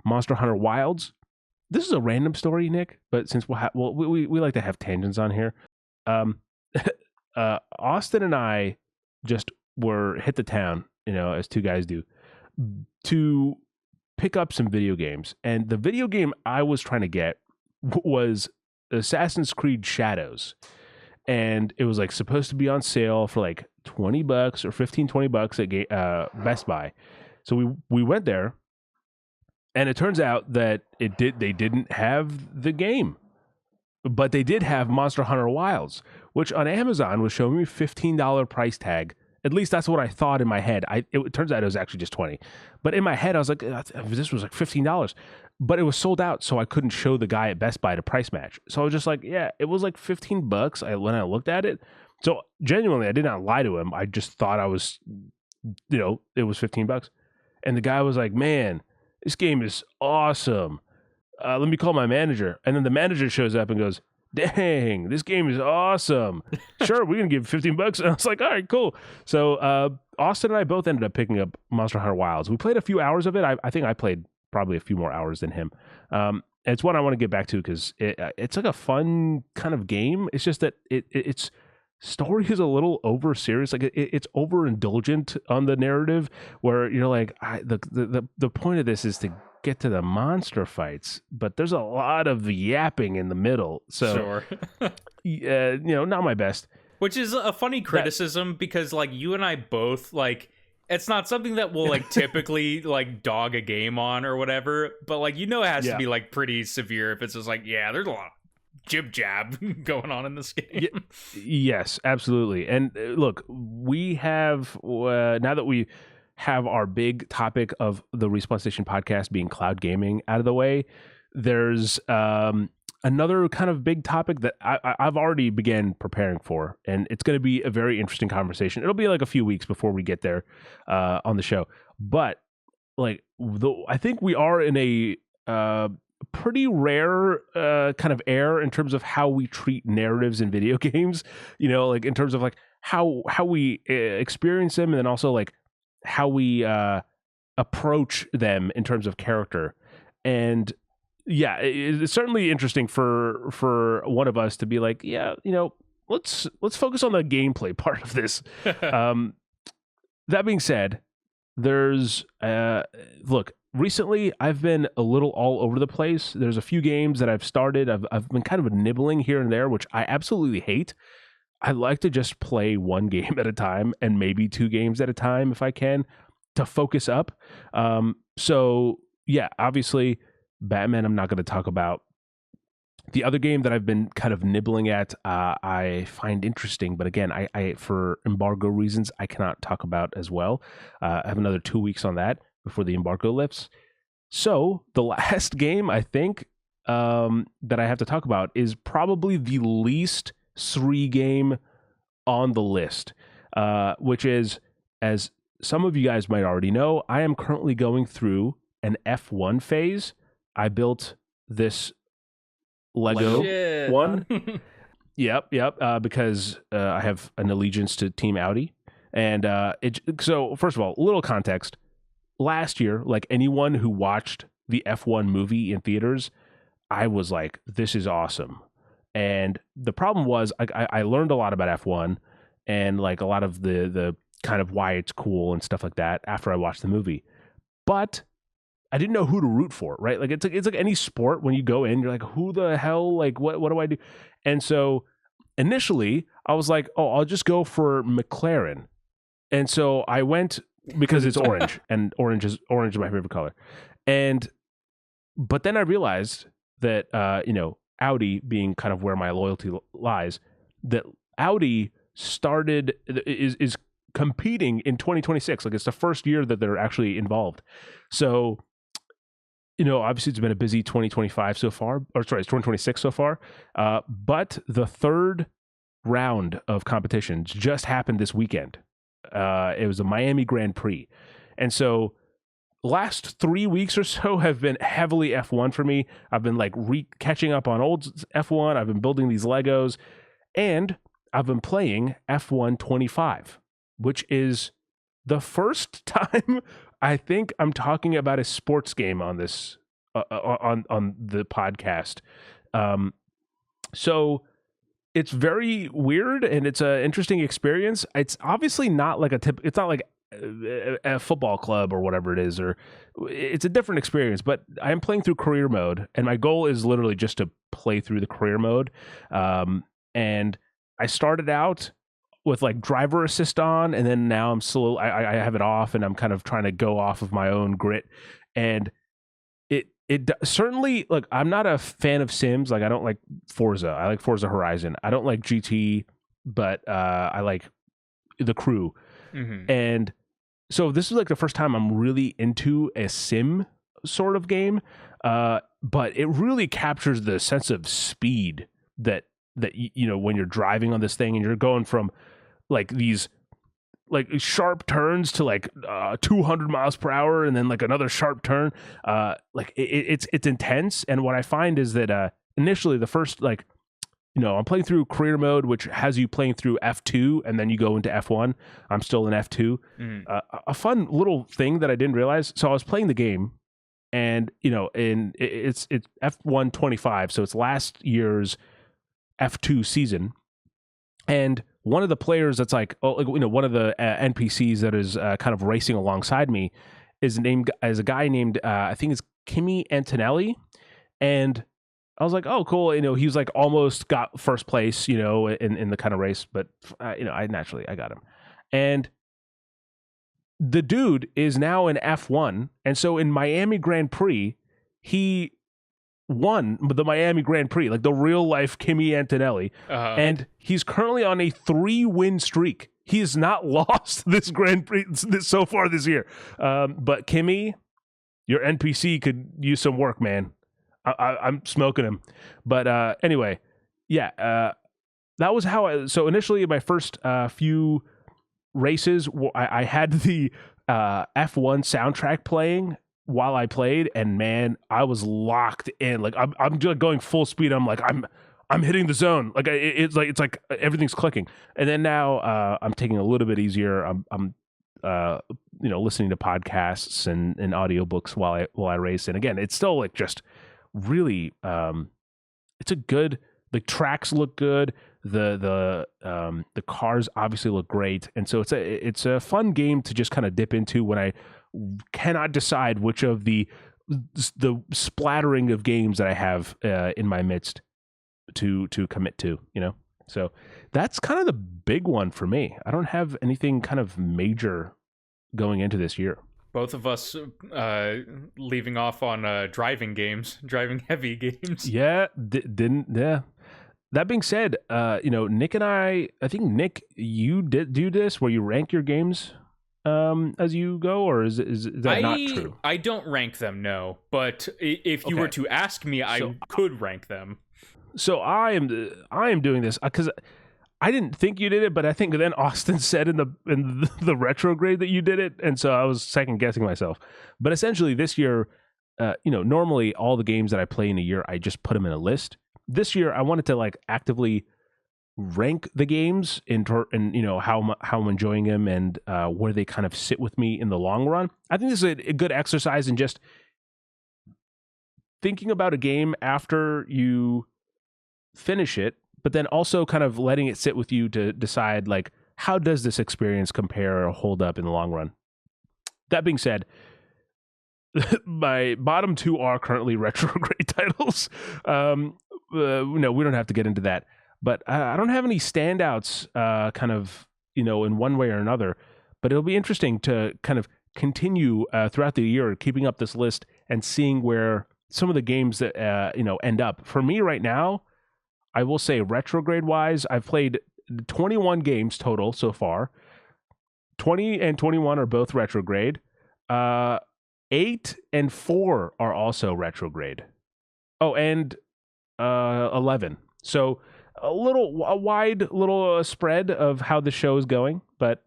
Monster Hunter Wilds. This is a random story, Nick, but since we like to have tangents on here. Austin and I just hit the town, you know, as two guys do, to pick up some video games. And the video game I was trying to get was Assassin's Creed Shadows. And it was like supposed to be on sale for like $20 or $15-20 at Best Buy. So we went there, and it turns out that they didn't have the game, but they did have Monster Hunter Wilds, which on Amazon was showing me $15 price tag. At least that's what I thought in my head. It turns out it was actually just $20, but in my head I was like, this was like $15. But it was sold out, so I couldn't show the guy at Best Buy to price match. So I was just like, yeah, it was like $15 when I looked at it. So genuinely, I did not lie to him. I just thought I was, you know, it was $15. And the guy was like, man, this game is awesome. Let me call my manager. And then the manager shows up and goes, dang, this game is awesome. Sure, we're going to give $15. And I was like, all right, cool. So Austin and I both ended up picking up Monster Hunter Wilds. We played a few hours of it. I think I played probably a few more hours than him. It's one I want to get back to because it's like a fun kind of game. It's just that its story is a little over serious. Like it's overindulgent on the narrative, where you're like, the point of this is to get to the monster fights, but there's a lot of yapping in the middle. So, sure. You know, not my best. Which is a funny criticism because like you and I both like It's not something that we'll like typically like dog a game on or whatever, but like it has to be like pretty severe if it's just like, yeah, there's a lot of jib jab going on in this game. Yes, absolutely. And look, we have now that we have our big topic of the Respawn Station podcast being cloud gaming out of the way, there's another kind of big topic that I've already began preparing for, and it's going to be a very interesting conversation. It'll be like a few weeks before we get there on the show, but like I think we are in a pretty rare kind of air in terms of how we treat narratives in video games. Like in terms of like how we experience them, and then also like how we approach them in terms of character. And yeah, it's certainly interesting for one of us to be like, yeah, let's focus on the gameplay part of this. That being said, there's look, recently I've been a little all over the place. There's a few games that I've started. I've been kind of nibbling here and there, which I absolutely hate. I like to just play one game at a time, and maybe two games at a time if I can, to focus up. So yeah, obviously Batman I'm not going to talk about. The other game that I've been kind of nibbling at, I find interesting, but again, I for embargo reasons, I cannot talk about as well. I have another 2 weeks on that before the embargo lifts. So the last game I think that I have to talk about is probably the least 3 game on the list, which is, as some of you guys might already know, I am currently going through an F1 phase. I built this Lego one. Yep. Because I have an allegiance to Team Audi. And so first of all, a little context. Last year, like anyone who watched the F1 movie in theaters, I was like, this is awesome. And the problem was I learned a lot about F1 and like a lot of the kind of why it's cool and stuff like that after I watched the movie. But I didn't know who to root for, right? Like it's like any sport. When you go in, you're like, who the hell? Like what do I do? And so initially I was like, oh, I'll just go for McLaren. And so I went because it's orange, and orange is my favorite color. But then I realized that Audi being kind of where my loyalty lies, that Audi is competing in 2026. Like it's the first year that they're actually involved. So obviously it's been a busy 2025 so far, or sorry, it's 2026 so far. But the third round of competitions just happened this weekend. It was a Miami Grand Prix. And so last 3 weeks or so have been heavily F1 for me. I've been like catching up on old F1. I've been building these Legos, and I've been playing F1 25, which is the first time I think I'm talking about a sports game on this on the podcast. So it's very weird, and it's an interesting experience. It's obviously not like it's not like a football club or whatever it is, or it's a different experience. But I'm playing through career mode, and my goal is literally just to play through the career mode. And I started out with like driver assist on, and then now I'm I have it off, and I'm kind of trying to go off of my own grit. And it certainly, like, I'm not a fan of Sims. Like, I don't like Forza. I like Forza Horizon. I don't like GT, but I like The Crew. Mm-hmm. And so this is like the first time I'm really into a sim sort of game. But it really captures the sense of speed that when you're driving on this thing, and you're going from like these like sharp turns to like 200 miles per hour, and then like another sharp turn. Like it's intense. And what I find is that initially the first, like, I'm playing through career mode, which has you playing through F2, and then you go into F1. I'm still in F2. Mm-hmm. A fun little thing that I didn't realize. So I was playing the game, and it's F1 25, so it's last year's F2 season. And one of the players that's like, one of the NPCs that is kind of racing alongside me is a guy named, I think it's Kimi Antonelli. And I was like, oh, cool. He was like almost got first place, in the kind of race, but I got him. And the dude is now in F1, and so in Miami Grand Prix, he won the Miami Grand Prix, like the real life Kimi Antonelli, and he's currently on a 3-win streak. He has not lost this Grand Prix so far this year. But Kimi, your NPC could use some work, man. I'm smoking him. But anyway, yeah, that was how so initially in my first few races, I had the F1 soundtrack playing while I played, and man, I was locked in. Like I'm just going full speed. I'm like I'm hitting the zone. Like it's like everything's clicking. And then now I'm taking a little bit easier. I'm listening to podcasts and audiobooks while I race. And again, it's still like just really it's a good. The tracks look good. The cars obviously look great, and so it's a fun game to just kind of dip into when I cannot decide which of the splattering of games that I have in my midst to commit to, So that's kind of the big one for me. I don't have anything kind of major going into this year. Both of us leaving off on driving heavy games. Yeah, yeah. That being said, Nick and I think Nick, you did do this where you rank your games as you go, or is that not true? I don't rank them, no. But if you were to ask me, I could rank them. So I am doing this because I didn't think you did it, but I think then Austin said in the retrograde that you did it, and so I was second guessing myself. But essentially, this year, normally all the games that I play in a year, I just put them in a list. This year, I wanted to like actively rank the games and how I'm enjoying them and where they kind of sit with me in the long run. I think this is a good exercise in just thinking about a game after you finish it, but then also kind of letting it sit with you to decide like how does this experience compare or hold up in the long run. That being said, my bottom two are currently retrograde titles. No, we don't have to get into that, but I don't have any standouts kind of, in one way or another, but it'll be interesting to kind of continue throughout the year, keeping up this list and seeing where some of the games that, end up. For me right now, I will say retrograde wise, I've played 21 games total so far. 20 and 21 are both retrograde. 8 and 4 are also retrograde. Oh, and 11. So a wide little spread of how the show is going, but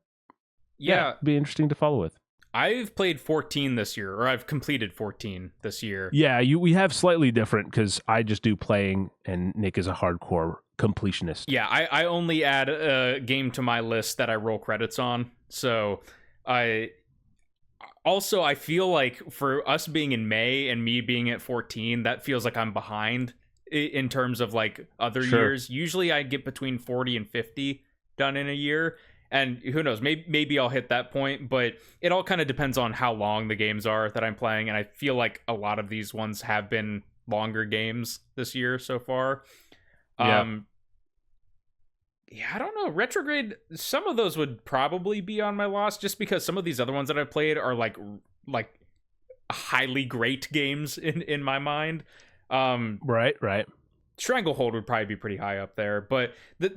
yeah, it'd be interesting to follow with. I've played 14 this year, or I've completed 14 this year. Yeah, we have slightly different because I just do playing and Nick is a hardcore completionist. Yeah, I only add a game to my list that I roll credits on. So I feel like for us being in May and me being at 14, that feels like I'm behind in terms of like other years. Usually I get between 40 and 50 done in a year. And who knows, maybe I'll hit that point, but it all kind of depends on how long the games are that I'm playing. And I feel like a lot of these ones have been longer games this year so far. Yeah, I don't know. Retrograde, some of those would probably be on my loss just because some of these other ones that I've played are like highly great games in my mind. Right. Stranglehold would probably be pretty high up there, but the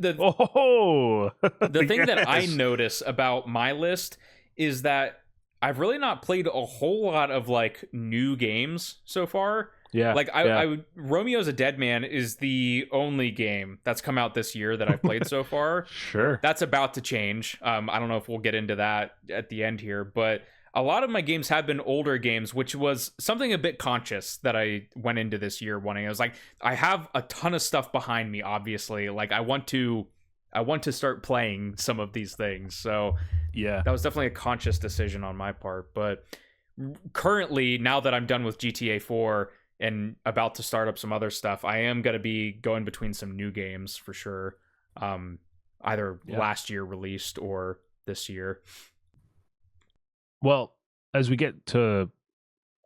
thing that I notice about my list is that I've really not played a whole lot of like new games so far. Yeah, like I Romeo's a Dead Man is the only game that's come out this year that I've played so far. Sure, that's about to change. I don't know if we'll get into that at the end here, but a lot of my games have been older games, which was something a bit conscious that I went into this year wanting. I was like, I have a ton of stuff behind me, obviously. Like I want to start playing some of these things. So yeah, that was definitely a conscious decision on my part. But currently, now that I'm done with GTA 4 and about to start up some other stuff, I am going to be going between some new games for sure. Either last year released or this year. Well, as we get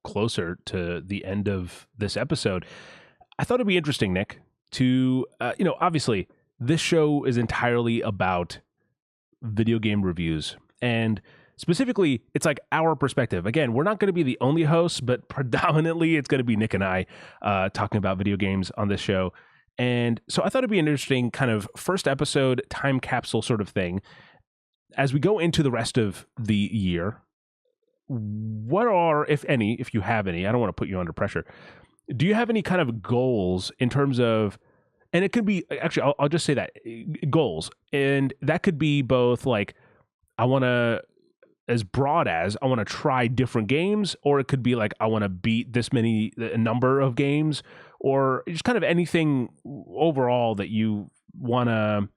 closer to the end of this episode, I thought it'd be interesting, Nick, to, obviously this show is entirely about video game reviews. And specifically, it's like our perspective. Again, we're not going to be the only hosts, but predominantly it's going to be Nick and I talking about video games on this show. And so I thought it'd be an interesting kind of first episode time capsule sort of thing. As we go into the rest of the year, what are, if any, if you have any, I don't want to put you under pressure, do you have any kind of goals in terms of, and it could be, actually, I'll just say that, goals. And that could be both like, I want to, as broad as, I want to try different games, or it could be like, I want to beat this many number of games, or just kind of anything overall that you want to,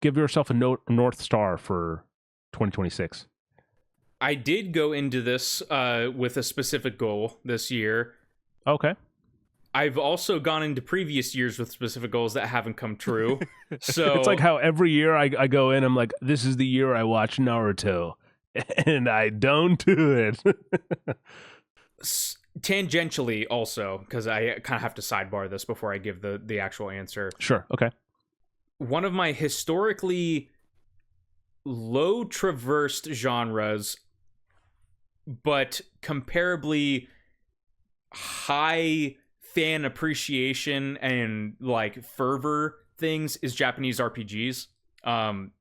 give yourself a North Star for 2026. I did go into this with a specific goal this year. Okay. I've also gone into previous years with specific goals that haven't come true. So it's like how every year I go in, I'm like, this is the year I watch Naruto, and I don't do it. Tangentially also, because I kind of have to sidebar this before I give the actual answer. Sure. Okay. One of my historically low traversed genres, but comparably high fan appreciation and like fervor things is Japanese RPGs.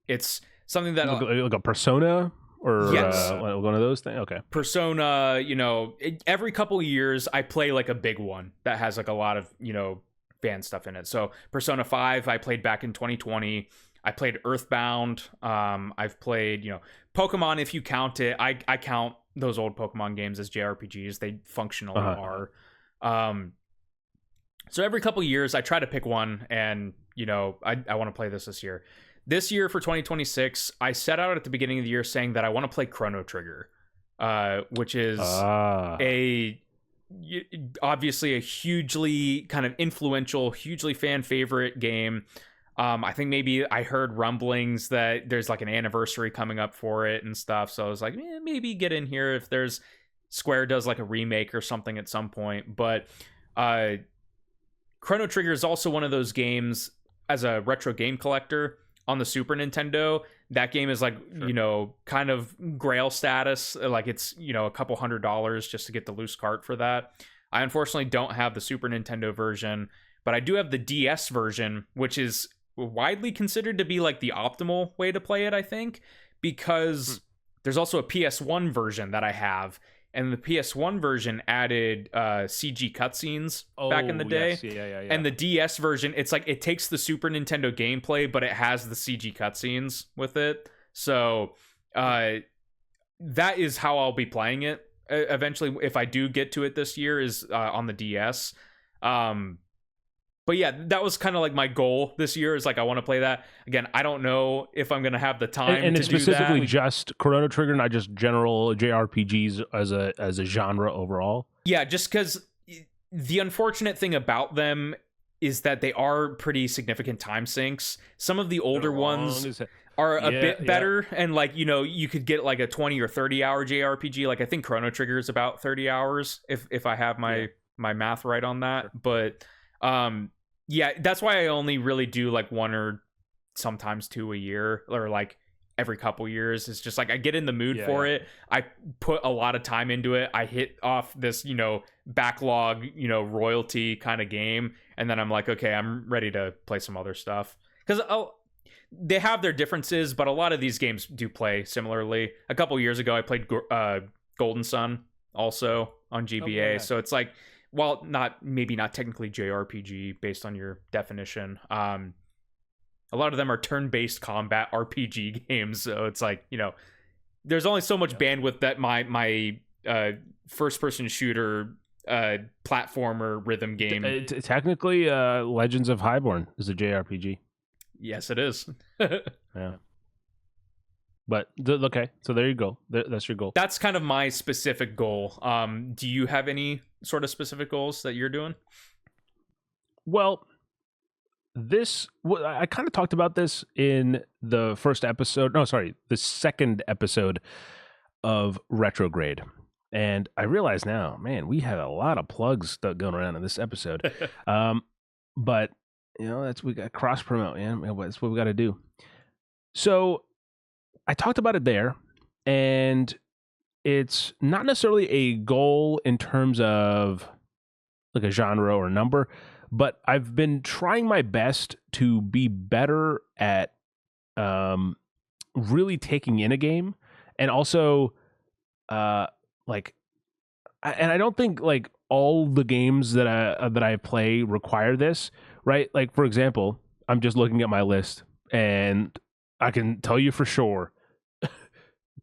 It's something that like a Persona or yes. One of those things. Okay. Persona, every couple of years I play like a big one that has like a lot of, fan stuff in it. So Persona 5 I played back in 2020. I played Earthbound. I've played, Pokemon, if you count it. I count those old Pokemon games as JRPGs. They functionally are. So every couple years I try to pick one, and I want to play this year. This year for 2026, I set out at the beginning of the year saying that I want to play Chrono Trigger, which is obviously a hugely kind of influential, hugely fan favorite game. I think maybe I heard rumblings that there's like an anniversary coming up for it and stuff. So I was like, maybe get in here if there's Square does like a remake or something at some point. But Chrono Trigger is also one of those games as a retro game collector on the Super Nintendo. That game is like, sure, kind of grail status. Like it's, a couple $100 just to get the loose cart for that. I unfortunately don't have the Super Nintendo version, but I do have the DS version, which is widely considered to be like the optimal way to play it, I think, because there's also a PS1 version that I have, and the PS1 version added CG cutscenes back in the day. Yes. Yeah. And the DS version, it's like it takes the Super Nintendo gameplay, but it has the CG cutscenes with it. So that is how I'll be playing it eventually, if I do get to it this year, is on the DS. But yeah, that was kind of like my goal this year, is like I want to play that. Again, I don't know if I'm going to have the time and to it's do that. specifically just Chrono Trigger, not just general JRPGs as a genre overall. Yeah, just because the unfortunate thing about them is that they are pretty significant time sinks. Some of the older ones are a bit better, and like, you could get like a 20 or 30 hour JRPG. Like I think Chrono Trigger is about 30 hours if I have my math right on that. Sure. But yeah, that's why I only really do like one or sometimes two a year, or like every couple years. It's just like I get in the mood for it. I put a lot of time into it. I hit off this, backlog, royalty kind of game. And then I'm like, okay, I'm ready to play some other stuff. Because they have their differences, but a lot of these games do play similarly. A couple years ago, I played Golden Sun also on GBA. So it's like, while maybe not technically JRPG based on your definition, a lot of them are turn-based combat RPG games. So it's like, there's only so much bandwidth that my first-person shooter platformer rhythm game. Technically, Legends of Highborn is a JRPG. Yes, it is. Yeah. But okay, so there you go. That's your goal. That's kind of my specific goal. Do you have any sort of specific goals that you're doing? Well, I kind of talked about this in the the second episode of Retrograde. And I realize now, man, we had a lot of plugs going around in this episode. But we got cross promote, man. That's what we got to do. So I talked about it there, and it's not necessarily a goal in terms of like a genre or a number, but I've been trying my best to be better at really taking in a game, and also like and I don't think like all the games that I play require this, right? Like for example, I'm just looking at my list and I can tell you for sure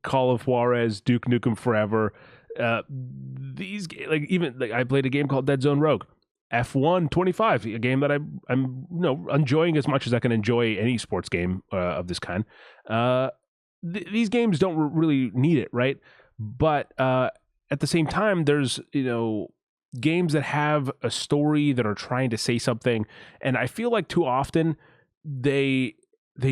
Call of Juarez, Duke Nukem Forever, these like even like I played a game called Dead Zone Rogue, F1 25, a game that I'm enjoying as much as I can enjoy any sports game of this kind. These games don't really need it, right? But at the same time, there's games that have a story that are trying to say something, and I feel like too often they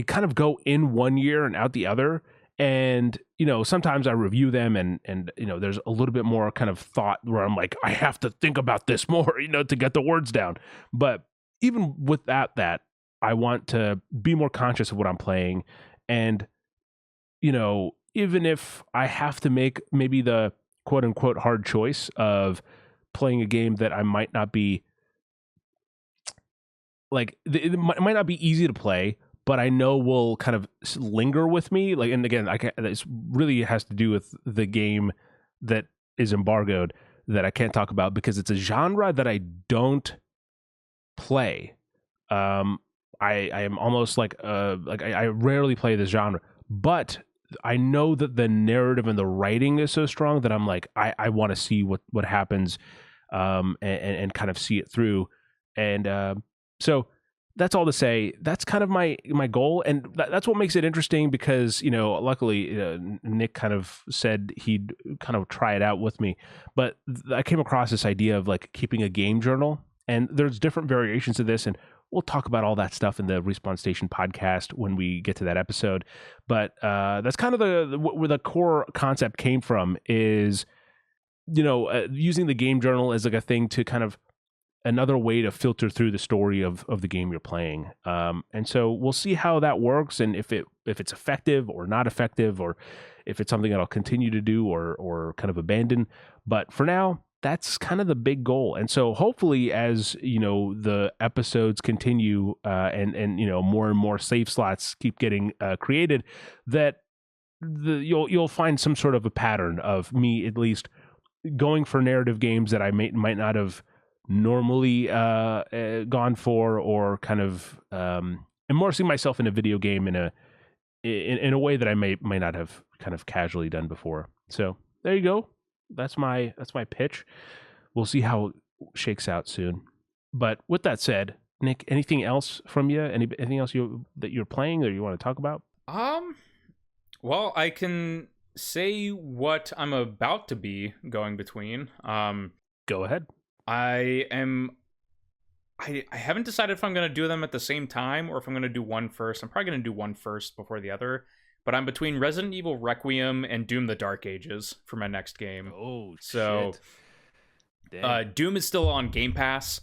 kind of go in one year and out the other. And sometimes I review them, and there's a little bit more kind of thought where I'm like, I have to think about this more, to get the words down. But even with that I want to be more conscious of what I'm playing, and even if I have to make maybe the quote unquote hard choice of playing a game that I might not be like, it might not be easy to play, but I know will kind of linger with me. Like, and again, this really has to do with the game that is embargoed that I can't talk about because it's a genre that I don't play. I am almost like I rarely play this genre, but I know that the narrative and the writing is so strong that I'm like, I want to see what happens, and kind of see it through. And so that's all to say, that's kind of my goal, and that's what makes it interesting because luckily Nick kind of said he'd kind of try it out with me, but I came across this idea of like keeping a game journal, and there's different variations of this, and we'll talk about all that stuff in the Respawn Station podcast when we get to that episode. But that's kind of where the core concept came from, is using the game journal as like a thing to kind of another way to filter through the story of the game you're playing. And so we'll see how that works, and if it's effective or not effective, or if it's something that I'll continue to do or kind of abandon. But for now, that's kind of the big goal. And so hopefully as the episodes continue, and more and more save slots keep getting created, that you'll find some sort of a pattern of me at least going for narrative games that I might not have normally gone for, or kind of immersing myself in a video game in a way that I might not have kind of casually done before. So there you go. That's my pitch. We'll see how it shakes out soon. But with that said, Nick, anything else from you? Anything else that you're playing or you want to talk about? Well, I can say what I'm about to be going between. Go ahead. I haven't decided if I'm going to do them at the same time or if I'm going to do one first. I'm probably going to do one first before the other. But I'm between Resident Evil Requiem and Doom the Dark Ages for my next game. Oh, so shit. Doom is still on Game Pass.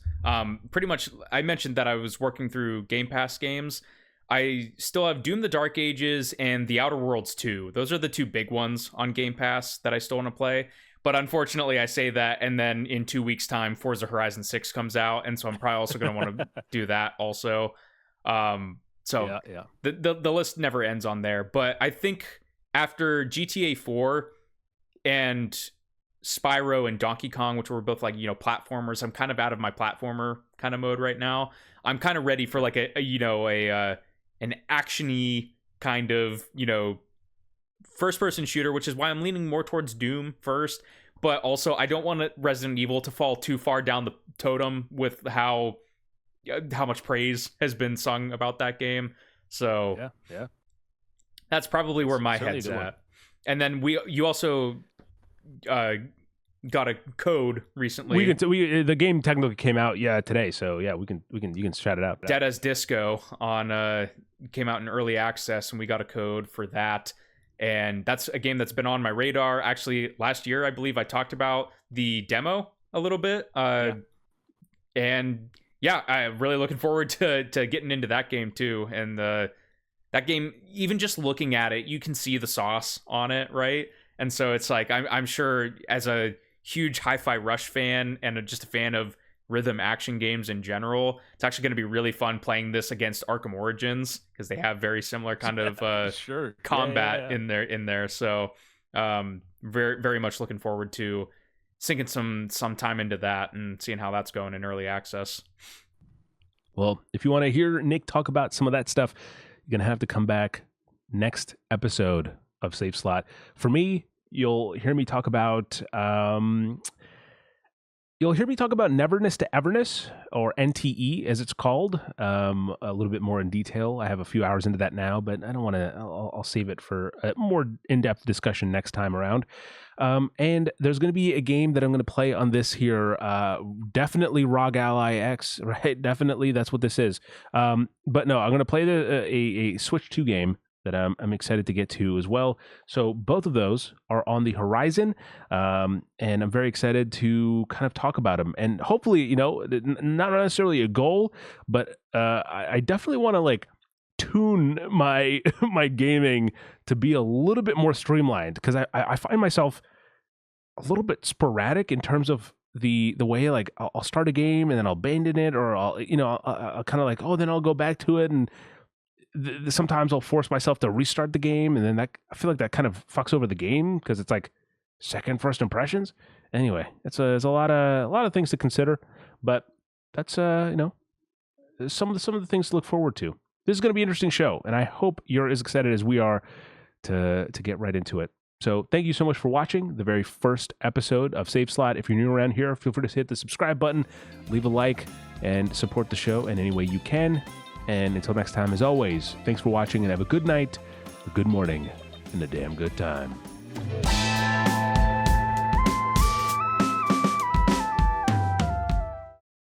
Pretty much, I mentioned that I was working through Game Pass games. I still have Doom the Dark Ages and The Outer Worlds 2. Those are the two big ones on Game Pass that I still want to play. But unfortunately, I say that, and then in 2 weeks' time, Forza Horizon 6 comes out, and so I'm probably also going to want to do that also. So yeah. The list never ends on there. But I think after GTA 4 and Spyro and Donkey Kong, which were both like, platformers, I'm kind of out of my platformer kind of mode right now. I'm kind of ready for like an action-y kind of, first-person shooter, which is why I'm leaning more towards Doom first. But also, I don't want Resident Evil to fall too far down the totem with how much praise has been sung about that game. So yeah, that's probably where my head's at. And then you also got a code recently. The game technically came out today, so yeah, you can shout it out. Dead as Disco came out in early access, and we got a code for that. And that's a game that's been on my radar. Actually, last year, I believe I talked about the demo a little bit. And yeah, I'm really looking forward to getting into that game too. And that game, even just looking at it, you can see the sauce on it, right? And so it's like, I'm sure as a huge Hi-Fi Rush fan and just a fan of rhythm action games in general, it's actually going to be really fun playing this against Arkham Origins, because they have very similar kind of combat in there. So very, very much looking forward to sinking some time into that and seeing how that's going in early access. Well, if you want to hear Nick talk about some of that stuff, you're going to have to come back next episode of Save Slot. For me, you'll hear me talk about Neverness to Everness, or NTE as it's called, a little bit more in detail. I have a few hours into that now, but I don't want to. I'll save it for a more in-depth discussion next time around. And there's going to be a game that I'm going to play on this here. Definitely ROG Ally X, right? Definitely, that's what this is. But no, I'm going to play a Switch 2 game that I'm excited to get to as well. So both of those are on the horizon, and I'm very excited to kind of talk about them. And hopefully, not necessarily a goal, but I definitely want to like tune my gaming to be a little bit more streamlined, because I find myself a little bit sporadic in terms of the way, like I'll start a game and then I'll abandon it, or I'll kind of like, oh, then I'll go back to it, and sometimes I'll force myself to restart the game, and then I feel like that kind of fucks over the game, because it's like first impressions. Anyway, it's a lot of things to consider, but that's some of the things to look forward to. This is going to be an interesting show, and I hope you're as excited as we are to get right into it. So thank you so much for watching the very first episode of Save Slot. If you're new around here, feel free to hit the subscribe button, leave a like, and support the show in any way you can. And until next time, as always, thanks for watching, and have a good night, a good morning, and a damn good time.